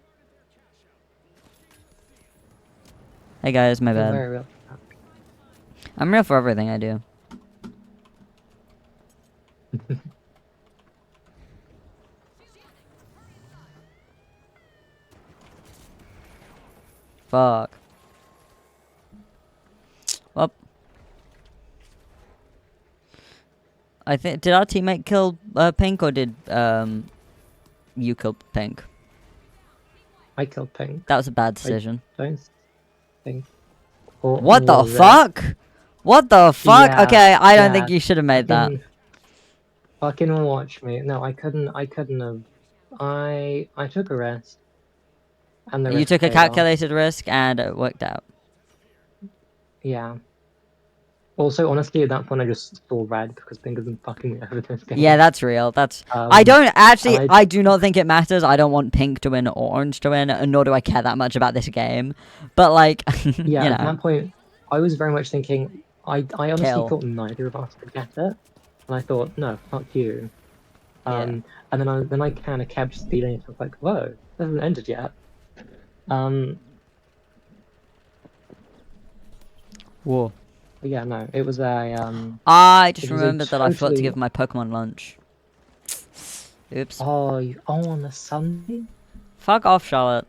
Hey guys, my You're bad. very real. I'm real for everything I do. Fuck. Well, I think did our teammate kill Pink or did you kill Pink? I killed Pink. That was a bad decision. Don't think. Or What the was it? fuck? What the fuck? Yeah, Okay, I don't yeah, think you should have made that. Fucking watch me. No, I couldn't have. I took a risk, and the You risk took a paid off. calculated risk and it worked out. Yeah. Also, honestly, at that point, I just saw red because Pink has been fucking me over this game. Yeah, that's real. That's. Um, I don't actually. and I do not think it matters. I don't want pink to win or orange to win, and nor do I care that much about this game. But like, yeah, you at know, that point, I was very much thinking. I honestly Kill. thought neither of us could get it, and I thought, no, fuck you. Yeah. And then I kind of kept speeding. I was like, whoa, it hasn't ended yet. Whoa. But yeah, no, it was a I just it was a remembered that I forgot to totally- give my Pokemon lunch. Oops. Oh, on a Sunday. Fuck off, Charlotte.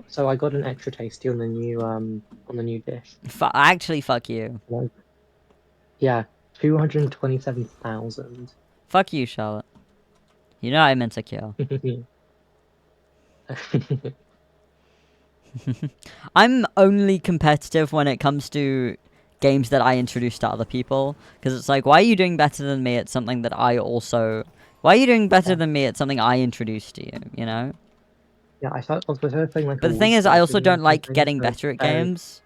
So I got an extra tasty on the new dish. Actually, fuck you. Like, yeah, 227,000. Fuck you, Charlotte. You know I'm insecure. I'm only competitive when it comes to games that I introduce to other people. Because it's like, why are you doing better than me at something that I also... Why are you doing better than me at something I introduced to you, you know? Yeah, I thought was the first thing like. But the thing is, I also don't like getting better at games.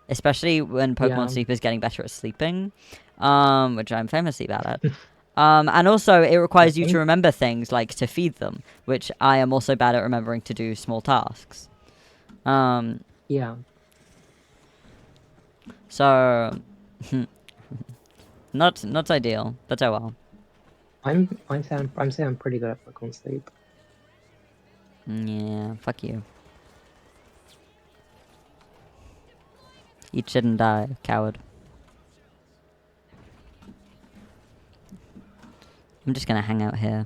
Especially when Pokemon Yeah. Sleep is getting better at sleeping. Which I'm famously bad at. And also, it requires you to remember things, like to feed them. Which I am also bad at remembering to do small tasks. Yeah. So... not ideal, but oh well. I'm saying I'm pretty good at Pokemon Sleep. Yeah, fuck you. Eat shit and die, coward. I'm just gonna hang out here.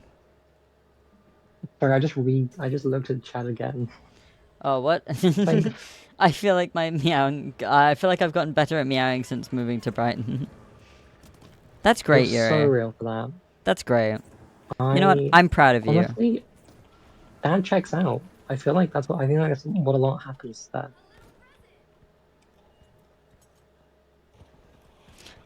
Sorry, I just looked at the chat again. Oh, what? Thank- I feel like my meowing... I feel like I've gotten better at meowing since moving to Brighton. That's great, You're Yuri. so real for that. That's great. You know what? I'm proud of you. Honestly, that checks out. I feel like that's what I think that's what a lot happens there.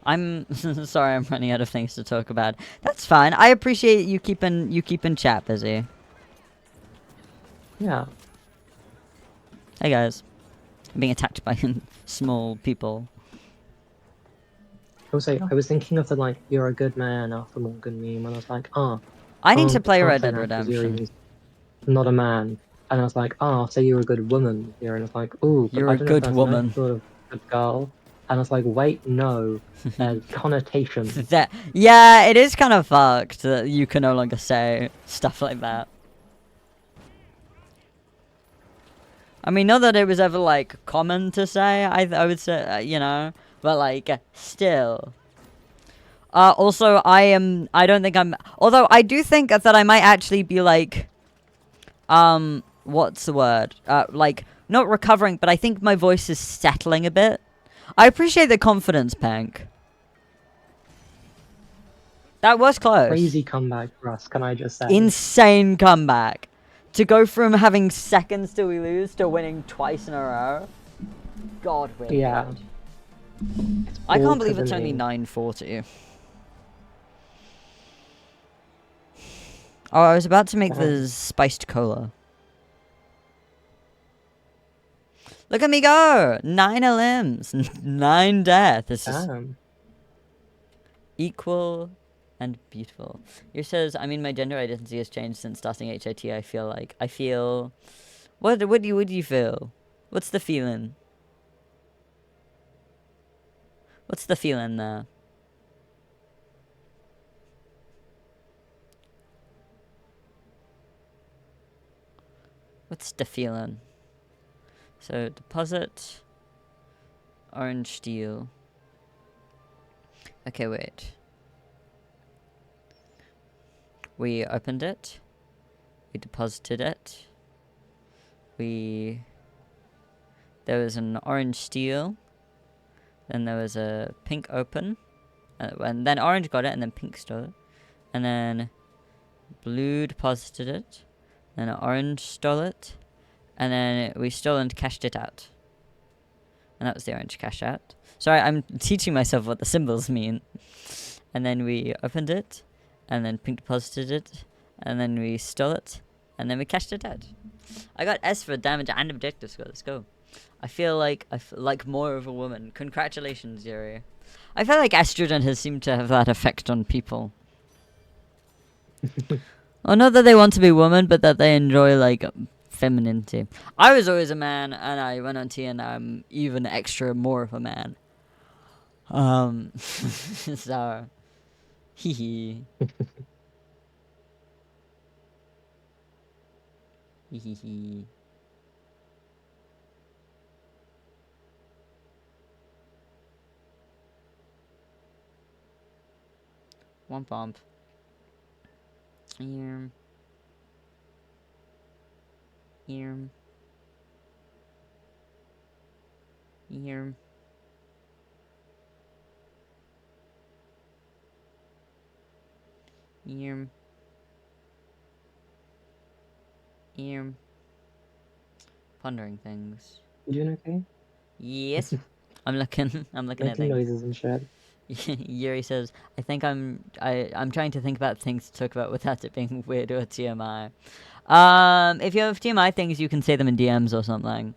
I'm sorry, I'm running out of things to talk about. That's fine. I appreciate you keeping chat busy. Yeah. Hey guys, I'm being attacked by small people. I was thinking of the like "you're a good man" Arthur Morgan meme, and I was like, I need to play can't Red say Dead that 'cause you're Redemption. not a man. And I was like, I'll say you're a good woman here, and it's like, ooh, but You're I a don't know if good that's woman. nice sort of good girl. And I was like, wait, no, there's connotation. Yeah, it is kind of fucked that you can no longer say stuff like that. I mean, not that it was ever, like, common to say, I would say, you know, but, like, still. Also, I don't think I'm, although I do think that I might actually be, like, what's the word? Like, not recovering, but I think my voice is settling a bit. I appreciate the confidence, Pank. That was close. Crazy comeback for us, can I just say? Insane comeback. To go from having seconds till we lose to winning twice in a row. God, we're Yeah. good. It's I all can't believe to the it's only name. 9:40. Oh, I was about to make the spiced cola. Look at me go! 9 limbs, 9 death. This is Damn. equal and beautiful. Here says, I mean, my gender identity has changed since starting HIT. I feel. What do you feel? What's the feeling? What's the feeling there? What's the feeling? So, deposit. Orange steel. Okay, wait. We opened it. We deposited it. There was an orange steel. Then there was a pink open. And then orange got it, and then pink stole it. And then blue deposited it. Then orange stole it. And then we stole and cashed it out. And that was the orange cash out. Sorry, I'm teaching myself what the symbols mean. and then we opened it, and then Pink deposited it, and then we stole it, and then we cashed it out. I got S for damage and objective score. Let's go. I feel like more of a woman. Congratulations, Yuri. I feel like estrogen has seemed to have that effect on people. Well, not that they want to be women, but that they enjoy like femininity. I was always a man, and I went on T, and I'm even extra more of a man. So, hee hee. Hee hee hee. One bump. Here. Here. Here. Here. Here. Pondering things. You doing okay? Yes. I'm looking at Making things. noises and shit. Yuri says, I'm trying to think about things to talk about without it being weird or TMI. If you have TMI things, you can say them in DMs or something.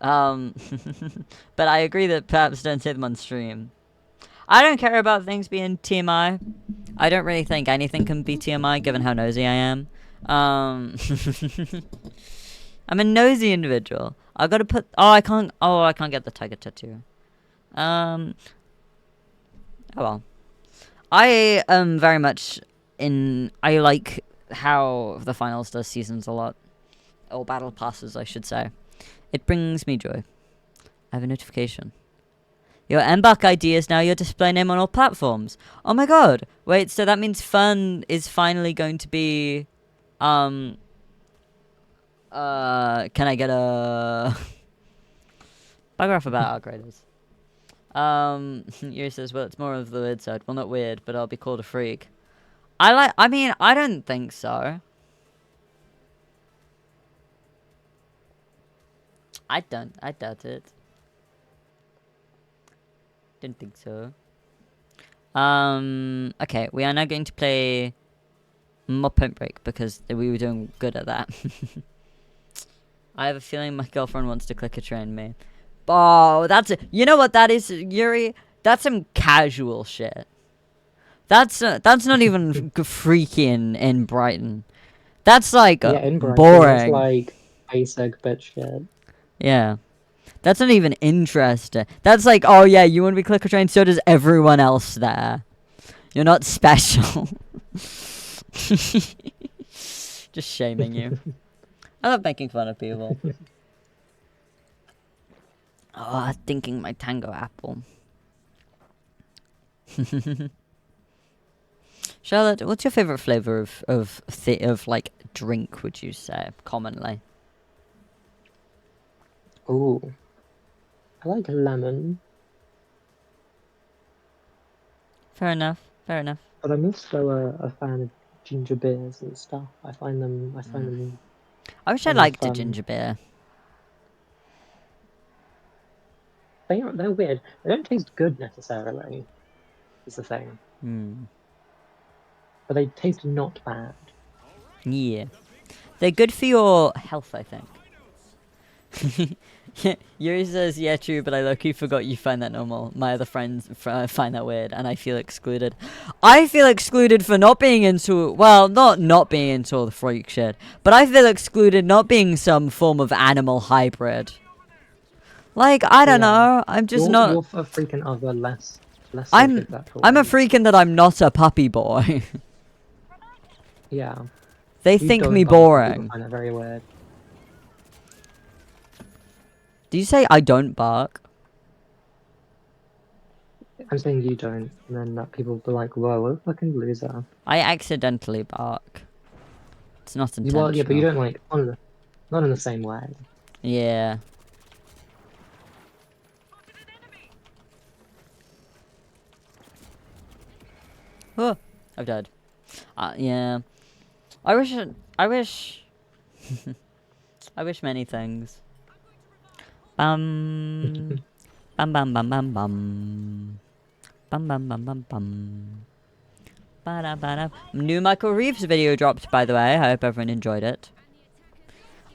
But I agree that perhaps don't say them on stream. I don't care about things being TMI. I don't really think anything can be TMI given how nosy I am. I'm a nosy individual. I gotta put. I can't get the tiger tattoo. Oh well. I am very much in. I like how the finals does seasons a lot, or battle passes, I should say. It brings me joy. I have a notification. Your Embark ID is now your display name on all platforms. Oh my god! Wait, so that means Fun is finally going to be. Can I get a bugger off about our graders? Yuri says, well, it's more of the weird side. Well, not weird, but I'll be called a freak. I mean, I don't think so. I doubt it. Didn't think so. Okay, we are now going to play more Point Break because we were doing good at that. I have a feeling my girlfriend wants to clicker train me. Oh, you know what that is, Yuri? That's some casual shit. That's not even freaky in Brighton. That's like in Brighton, boring. That's like basic bitch shit. Yeah. That's not even interesting. That's like, oh yeah, you want to be clicker trained, so does everyone else there. You're not special. Just shaming you. I love making fun of people. Oh, thinking my tango apple. Charlotte, what's your favorite flavor of like drink? Would you say commonly? Ooh, I like lemon, Fair enough. Fair enough. but I'm also a fan of ginger beers and stuff. I find them. I wish I liked a ginger beer. They're weird. They don't taste good necessarily. Is the thing. But they taste not bad. Yeah. They're good for your health, I think. Yuri says, yeah, true, but I low-key forgot you find that normal. My other friends find that weird, and I feel excluded. I feel excluded for not being into, well, not being into all the freak shit, but I feel excluded not being some form of animal hybrid. Like, I don't know, I'm just not... You're a freaking other less I'm a freak in that I'm not a puppy boy. Yeah. They You think don't me bark, people boring. find that very weird. Do you say I don't bark? I'm saying you don't, and then that people be like, whoa, what a fucking loser. I accidentally bark. It's not intentional. Well, yeah, but you don't like, not in the same way. Yeah. Oh, I've died. Yeah. I wish. I wish many things. Bum. Bum bum bum bum bum. Bum bum bum bum bum. New Michael Reeves video dropped, by the way. I hope everyone enjoyed it.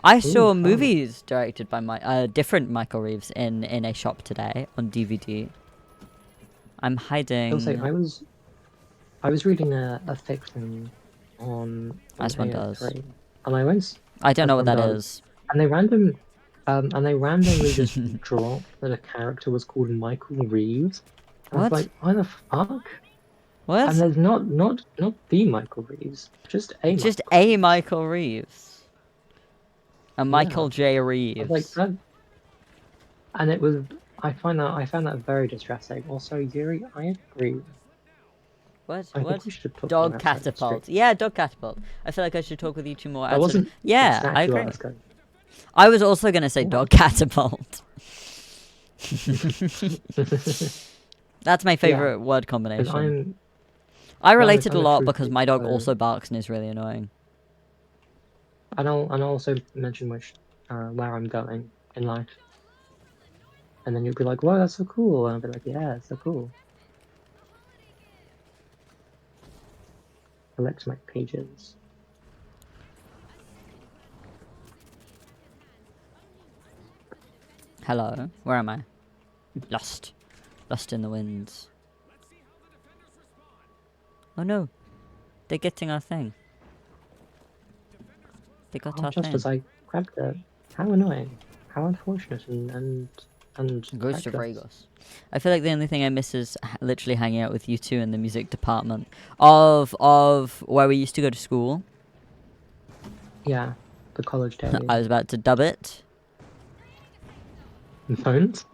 I saw fun. movies directed by different Michael Reeves in a shop today on DVD. I'm hiding. I'll say I was reading a fiction on As one does. AO3, and I went I don't know what that does. is. and they randomly just dropped that a character was called Michael Reeves. And I What? was like, why the fuck? What? And there's not the Michael Reeves, just a Just Michael. a Michael Reeves. A Michael J. I was Reeves. like that, and it was. I found that very distressing. Also, Yuri, I agree. What? I What? think we should put Dog one outside the catapult. street. Yeah, dog catapult. I feel like I should talk with you two more. That outside of- wasn't Yeah, exactly I what agree. was going. I was also gonna say dog catapult. That's my favorite word 'Cause combination. I related a I'm a lot true because my dog freak, also barks and is really annoying. and I'll also mention where I'm going in life. And then you'll be like, wow, that's so cool. And I'll be like, yeah, it's so cool. Select my pages. Hello, where am I? Lost. Lost in the winds. Oh no. They're getting our thing. They got our Just thing. as I grabbed it. How annoying. How unfortunate and Ghost of reckless. Ragos. I feel like the only thing I miss is literally hanging out with you two in the music department of where we used to go to school. Yeah, the college days. I was about to dub it. Don't?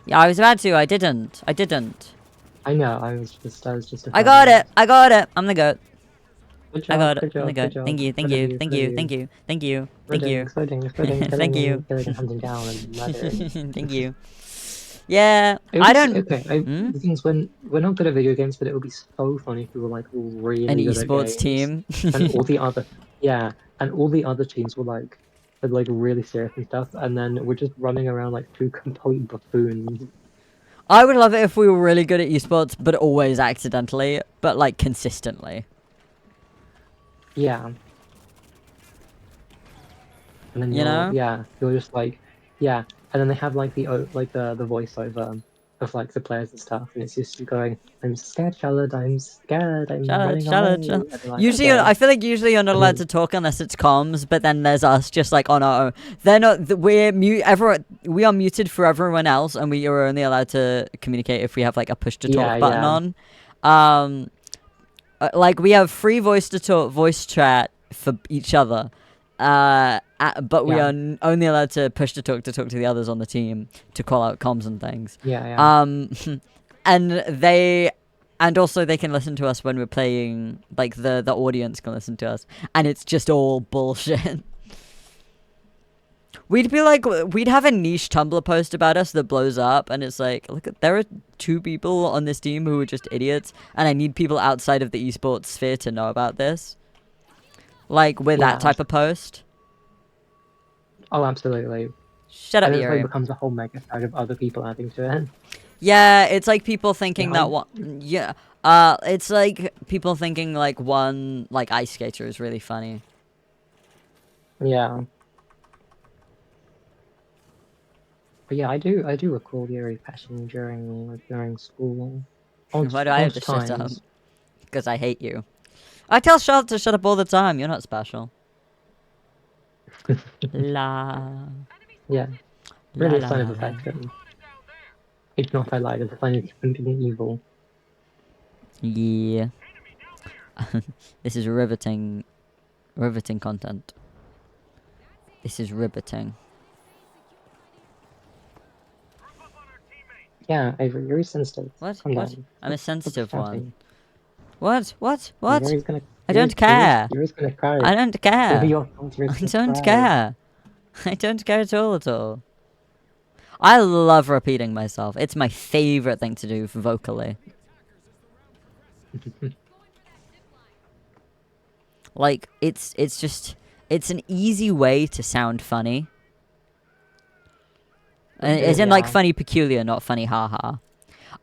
Yeah, I was about to. I didn't. I know. I was just. I got it. I got it. I'm the goat. Good I job, got it. good I'm the job, goat. good job. Thank you. Thank Good of you. Thank you. Thank you. Thank you. Thank you. Exploding, Thank killing, you. killing, hunting down, and murdering. Thank you. Yeah, It I was- don't. Okay, Hmm? the thing is, when we're not good at video games, but it would be so funny if we were like really An good at esports games. team. And all the other, yeah, and all the other teams were like really serious and stuff, and then we're just running around like two complete buffoons. I would love it if we were really good at esports, but always accidentally, but like consistently. Yeah. And then You know? yeah, you're just like, yeah, and then they have like the voiceover of like the players and stuff, and it's just you going, "I'm scared, Charlotte. I'm scared. I'm running Charlotte. away." And they're like, Usually, "Okay." I feel like usually you're not And allowed then- to talk unless it's comms, but then there's us just like on our own. They're not. We're mute. Everyone. We are muted for everyone else, and we are only allowed to communicate if we have like a push to talk Yeah, button yeah. on. Like we have free voice to talk, voice chat for each other. But we Yeah. are only allowed to push to talk to the others on the team to call out comms and things. Yeah. And also they can listen to us when we're playing, like the audience can listen to us, and it's just all bullshit. We'd have a niche Tumblr post about us that blows up, and it's like, look, there are 2 people on this team who are just idiots, and I need people outside of the esports sphere to know about this. Like with Yeah. that type of post. Oh, absolutely. Shut up, And it Yuri. like becomes a whole mega thread of other people adding to it. Yeah, it's like people thinking Yeah, that one. Yeah, it's like people thinking like one like ice skater is really funny. Yeah. But yeah, I do recall Yuri passion during school. Why do I have to Odd shut up? times. Because I hate you. I tell Charlotte to shut up all the time. You're not special. La. Yeah. La, Really a la, sign of la, la. affection. It's not I lied, it's a sign of being evil. Yeah. This is riveting content. This is riveting. Yeah, Avery, you're sensitive. What? Calm What? down. I'm a Stop sensitive one. shouting. What? Yuri's gonna, I don't care. Yuri's gonna cry. I don't care. Over your fault, Yuri's I gonna don't cry. care. I don't care at all. I love repeating myself. It's my favorite thing to do vocally. Like it's an easy way to sound funny. As in like Yeah. funny peculiar, not funny haha.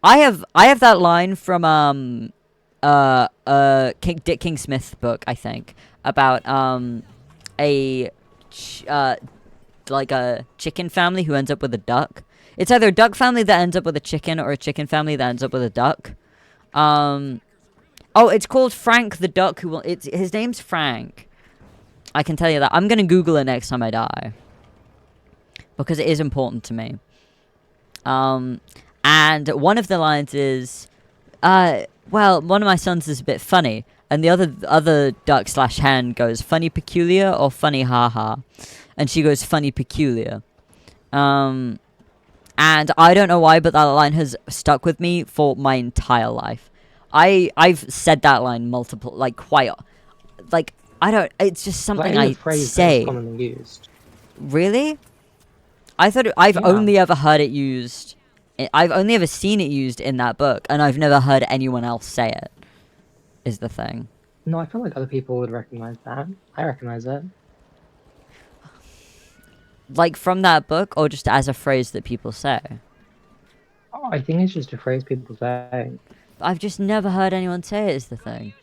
I have that line from Dick King Smith book, I think, about a like a chicken family who ends up with a duck. It's either a duck family that ends up with a chicken or a chicken family that ends up with a duck. Oh, it's called Frank the Duck. His name's Frank. I can tell you that. I'm gonna Google it next time I die because it is important to me. And one of the lines is, well, one of my sons is a bit funny, and the other duck / hen goes funny peculiar or funny haha, and she goes funny peculiar. And I don't know why, but that line has stuck with me for my entire life. I've said that line multiple, like quite, like I don't. It's just something I say. Commonly used. Really? I thought I've only ever heard it used. I've only ever seen it used in that book, and I've never heard anyone else say it. Is the thing. No, I feel like other people would recognize that. I recognize it. Like from that book, or just as a phrase that people say? Oh, I think it's just a phrase people say. I've just never heard anyone say it, is the thing.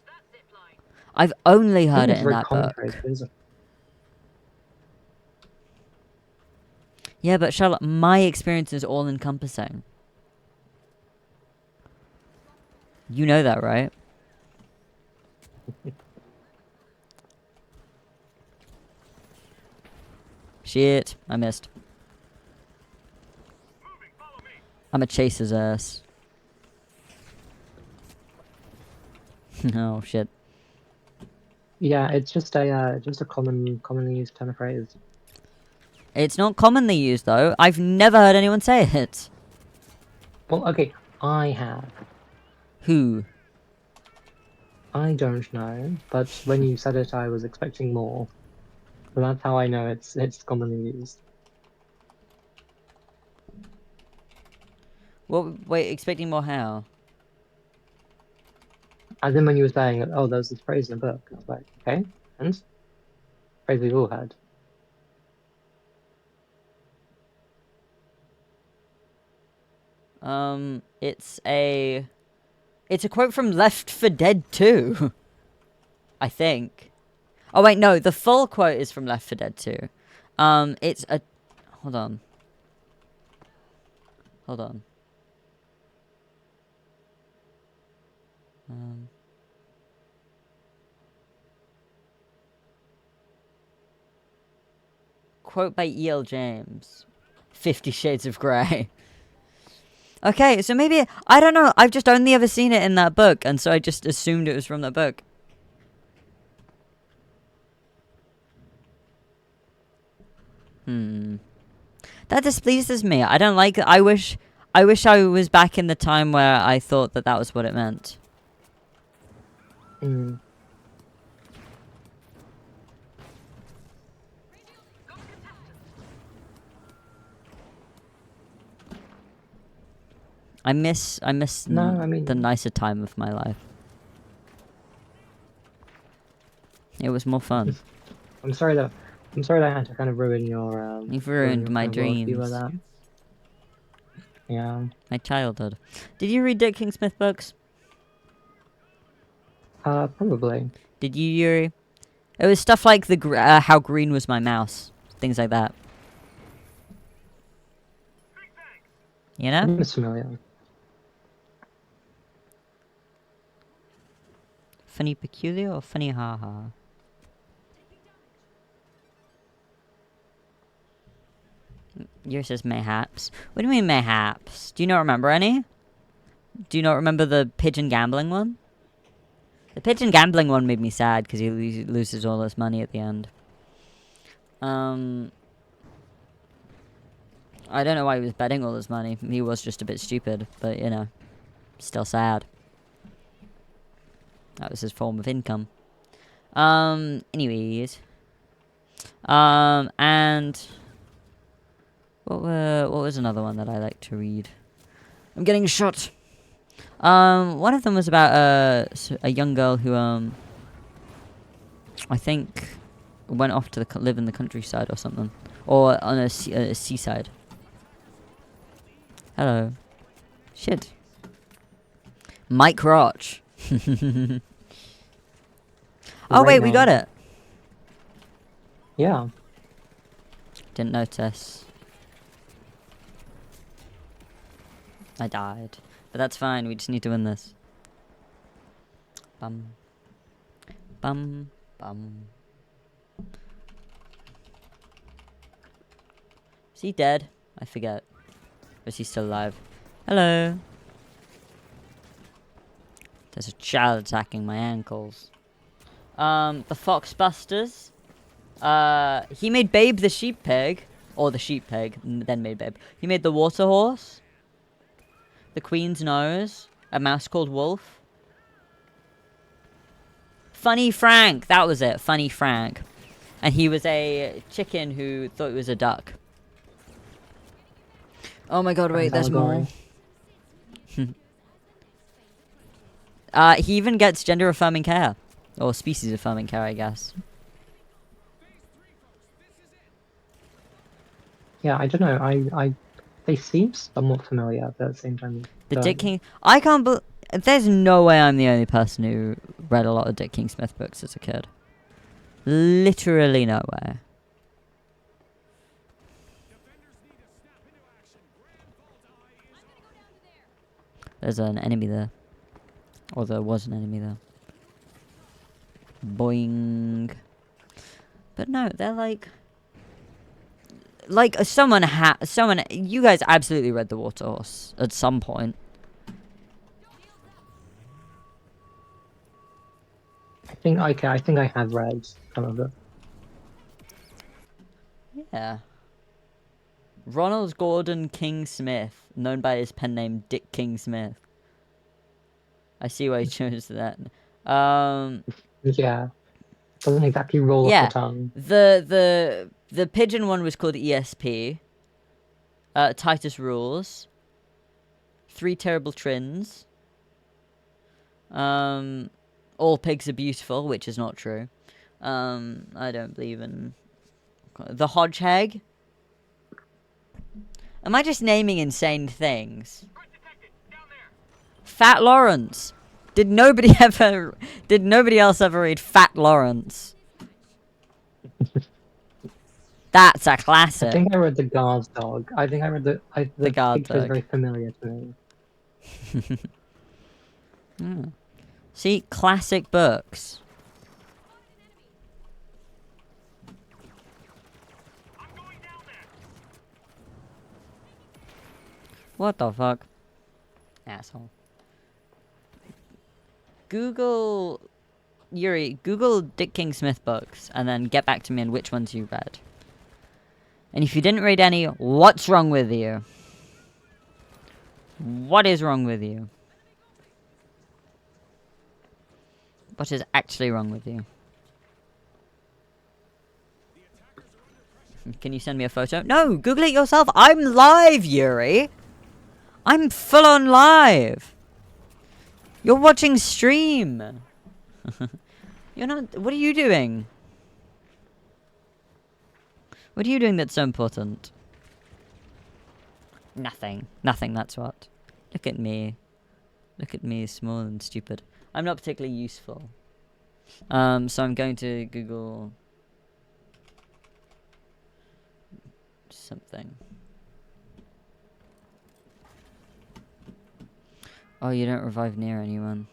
I've only heard it in that book. Yeah, but Charlotte, my experience is all-encompassing. You know that, right? Shit, I missed. I'ma chase his ass. Oh shit. Yeah, it's just a commonly used kind of phrase. It's not commonly used though. I've never heard anyone say it. Well, okay, I have. Who? I don't know, but when you said it, I was expecting more. So that's how I know it's commonly used. Well, wait, expecting more how? As in when you were saying, oh, there's this phrase in the book. I was like, okay, and? Phrase we've all had. It's a quote from Left 4 Dead 2. I think. Oh wait, no, the full quote is from Left 4 Dead 2. It's a... Hold on. Quote by E.L. James. 50 Shades of Grey. Okay, so maybe... I don't know. I've just only ever seen it in that book, and so I just assumed it was from that book. That displeases me. I don't like it. I wish I was back in the time where I thought that was what it meant. I miss the nicer time of my life. It was more fun. I'm sorry that I had to kind of ruin your You've ruined my dreams. Like that. Yeah. My childhood. Did you read Dick King Smith books? Probably. Did you, Yuri? It was stuff like How Green Was My Mouse. Things like that. You know? It's familiar. Funny peculiar or funny haha? Yours says mayhaps. What do you mean mayhaps? Do you not remember any? Do you not remember the pigeon gambling one? The pigeon gambling one made me sad because he loses all his money at the end. I don't know why he was betting all his money. He was just a bit stupid, but you know, still sad. That was his form of income. Anyways. And what was another one that I like to read? I'm getting shot. One of them was about a young girl who I think went off to live in the countryside or something, or on a seaside. Hello. Shit. Mike Roach. Oh, wait, Right we now. got it. Yeah. Didn't notice. I died. But that's fine, we just need to win this. Bum. Bum. Bum. Is he dead? I forget. Or is he still alive? Hello. There's a child attacking my ankles. The Foxbusters. He made Babe the sheep pig. Or the sheep pig, then made Babe. He made the water horse. The Queen's nose. A mouse called Wolf. Funny Frank. That was it. Funny Frank. And he was a chicken who thought it was a duck. Oh my god, wait, there's more. He even gets gender affirming care. Or species affirming care, I guess. Yeah, I don't know. They seem somewhat familiar, but at the same time. The Dick King. I can't believe. There's no way I'm the only person who read a lot of Dick King Smith books as a kid. Literally no way. There's an enemy there. Or there was an enemy there. Boing. But no, they're like someone you guys absolutely read The Water Horse at some point. I think I have read some of it. Yeah. Ronald Gordon King Smith, known by his pen name Dick King Smith. I see why he chose that. Yeah. Doesn't exactly roll Yeah. off the tongue. The pigeon one was called ESP. Titus Rules. Three Terrible Trins. All pigs are beautiful, which is not true. I don't believe in the Hodgehog. Am I just naming insane things? Fat Lawrence. Did nobody else ever read Fat Lawrence? That's a classic. I think I read The Guard's Dog. I think I read the Guard picture is Dog. very familiar to me. See, classic books. What the fuck? Asshole. Google Dick King Smith books and then get back to me on which ones you read. And if you didn't read any, what's wrong with you? What is wrong with you? What is actually wrong with you? Can you send me a photo? No, Google it yourself. I'm live, Yuri. I'm full on live. You're watching stream. You're not. What are you doing? What are you doing that's so important? Nothing. Nothing, that's what. Look at me. Look at me, small and stupid. I'm not particularly useful. So I'm going to Google something. Oh, you don't revive near anyone.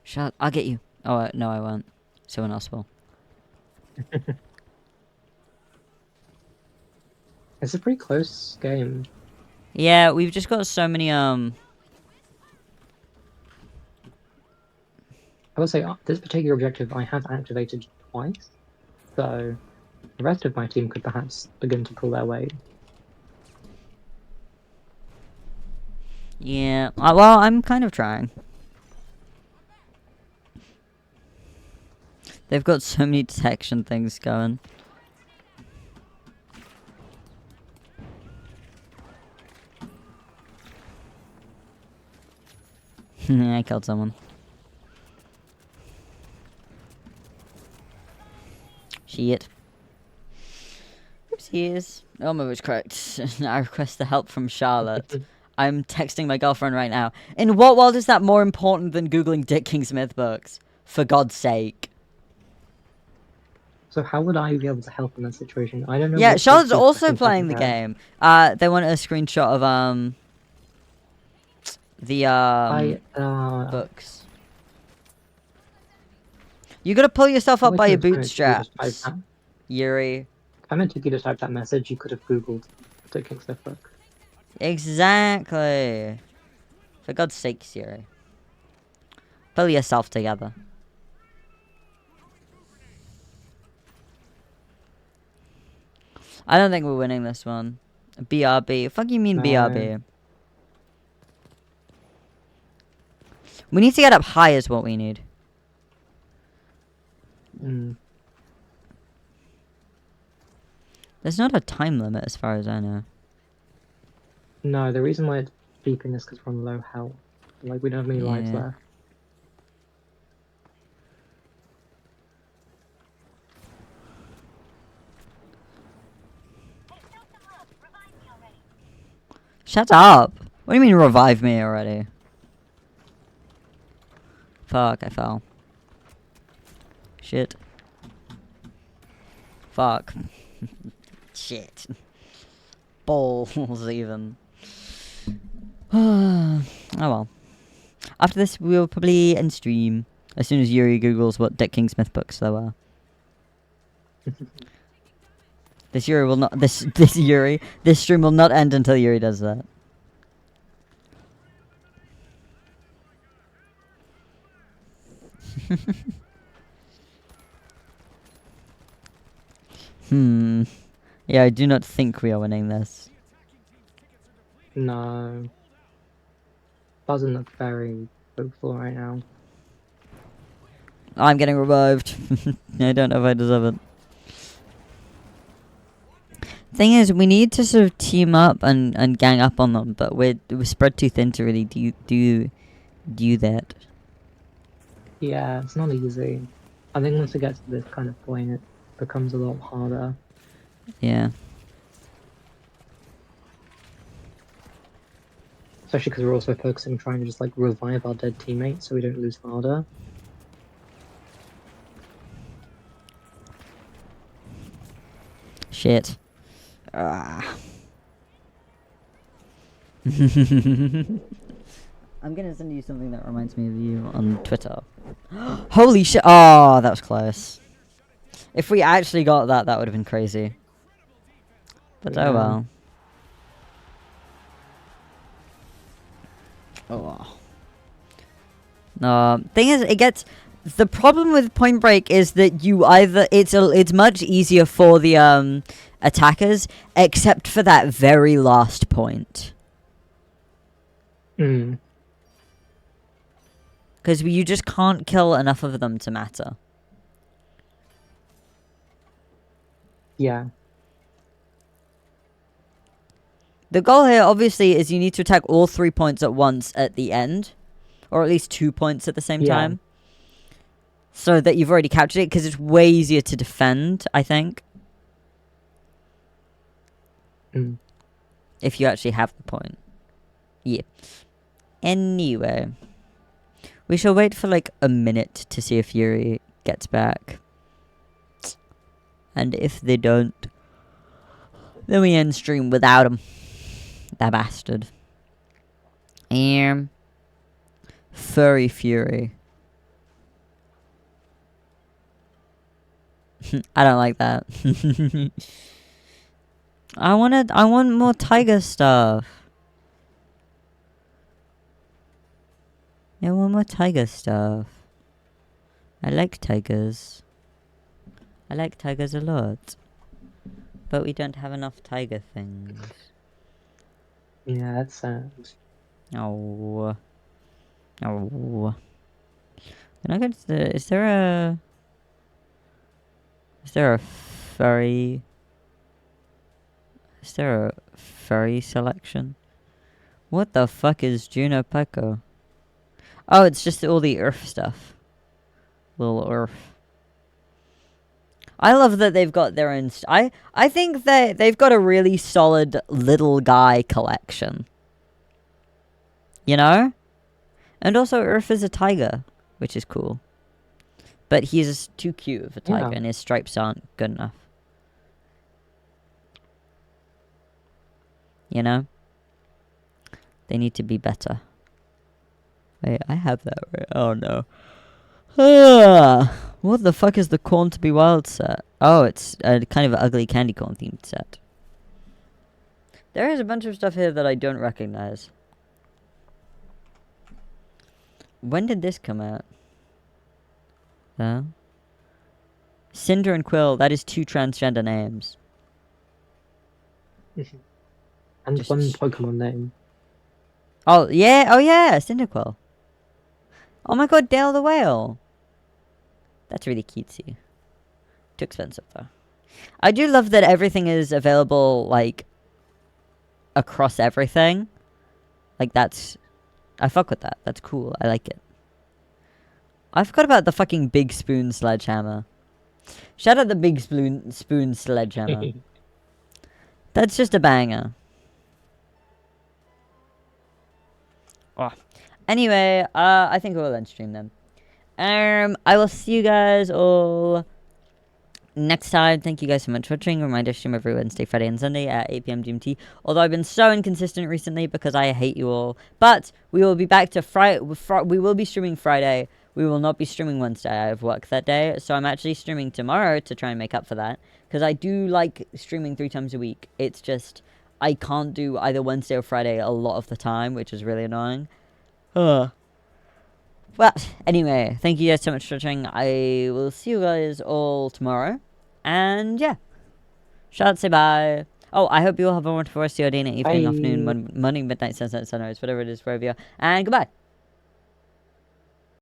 Shut. I'll get you. Oh, no, I won't. Someone else will. It's a pretty close game. Yeah, we've just got so many, I will say, this particular objective I have activated twice, so the rest of my team could perhaps begin to pull their weight. Yeah, well, I'm kind of trying. They've got so many detection things going. I killed someone. Shit. Oopsies. Oh, my was correct. I request the help from Charlotte. I'm texting my girlfriend right now. In what world is that more important than Googling Dick King Smith books? For God's sake. So how would I be able to help in that situation? I don't know. Yeah, what Charlotte's books also I can playing the have. game. They want a screenshot of, books. You gotta pull yourself up Wait by a your minute, Took you just type bootstraps, that. Yuri. If I meant took you to type that message, you could have Googled Dick King Smith book. Exactly. For God's sake, Yuri. Pull yourself together. I don't think we're winning this one. BRB. Fuck you mean No. BRB? We need to get up high is what we need. There's not a time limit as far as I know. No, the reason why it's beeping is because we're on low health. Like, we don't have many lives Yeah. left. Shut up! What do you mean revive me already? Fuck, I fell. Shit. Fuck. Shit. Balls even. Oh well. After this we'll probably end stream. As soon as Yuri Googles what Dick King Smith books there were. This stream will not end until Yuri does that. Yeah, I do not think we are winning this. No. Doesn't look very hopeful right now. I'm getting revived. I don't know if I deserve it. Thing is, we need to sort of team up and gang up on them, but we're spread too thin to really do that. Yeah, it's not easy. I think once it gets to this kind of point, it becomes a lot harder. Yeah. Especially because we're also focusing on trying to just like revive our dead teammates so we don't lose harder. Shit. Ah. I'm gonna send you something that reminds me of you on Twitter. Holy shit! Oh, that was close. If we actually got that, that would have been crazy. But oh well. Oh. No, thing is, it gets. The problem with Point Break is that you either it's much easier for the attackers, except for that very last point. Because you just can't kill enough of them to matter. Yeah. The goal here, obviously, is you need to attack all 3 points at once at the end. Or at least 2 points at the same time. So that you've already captured it, because it's way easier to defend, I think. If you actually have the point. Yeah. Anyway. We shall wait for like a minute to see if Yuri gets back. And if they don't, then we end stream without him. That bastard. Furry Fury. I don't like that. I want more tiger stuff. I want more tiger stuff. I like tigers. I like tigers a lot. But we don't have enough tiger things. Yeah, that sounds. Oh. Oh. Can I get to the... Is there a furry... Is there a furry selection? What the fuck is Juno Pico? Oh, it's just all the Earth stuff. Little Earth. I love that they've got their own. I think they've got a really solid little guy collection. You know? And also, Urf is a tiger, which is cool. But he's too cute of a tiger, and his stripes aren't good enough. You know? They need to be better. Wait, I have that right. Oh no. What the fuck is the Corn to Be Wild set? Oh, it's a kind of ugly candy corn themed set. There is a bunch of stuff here that I don't recognize. When did this come out? Cinder and Quill, that is 2 transgender names. And Just- one Pokemon name. Oh yeah, Cyndaquil. Oh my god, Dale the Whale. That's really cutesy. Too expensive though. I do love that everything is available, like, across everything. Like, I fuck with that. That's cool. I like it. I forgot about the fucking Big Spoon Sledgehammer. Shout out the Big Spoon Sledgehammer. That's just a banger. Oh. Anyway, I think we'll end stream then. I will see you guys all next time. Thank you guys so much for watching. Reminder, stream every Wednesday, Friday, and Sunday at 8 p.m. GMT. Although I've been so inconsistent recently because I hate you all. But we will be back to Friday. We will be streaming Friday. We will not be streaming Wednesday. I have work that day. So I'm actually streaming tomorrow to try and make up for that. Because I do like streaming 3 times a week. It's just, I can't do either Wednesday or Friday a lot of the time, which is really annoying. Well, anyway, thank you guys so much for watching. I will see you guys all tomorrow. And yeah. Shout out, say bye. Oh, I hope you all have a wonderful rest of your day, night, evening, Bye. afternoon, morning, midnight, sunset, sunrise, whatever it is, wherever you are. And goodbye.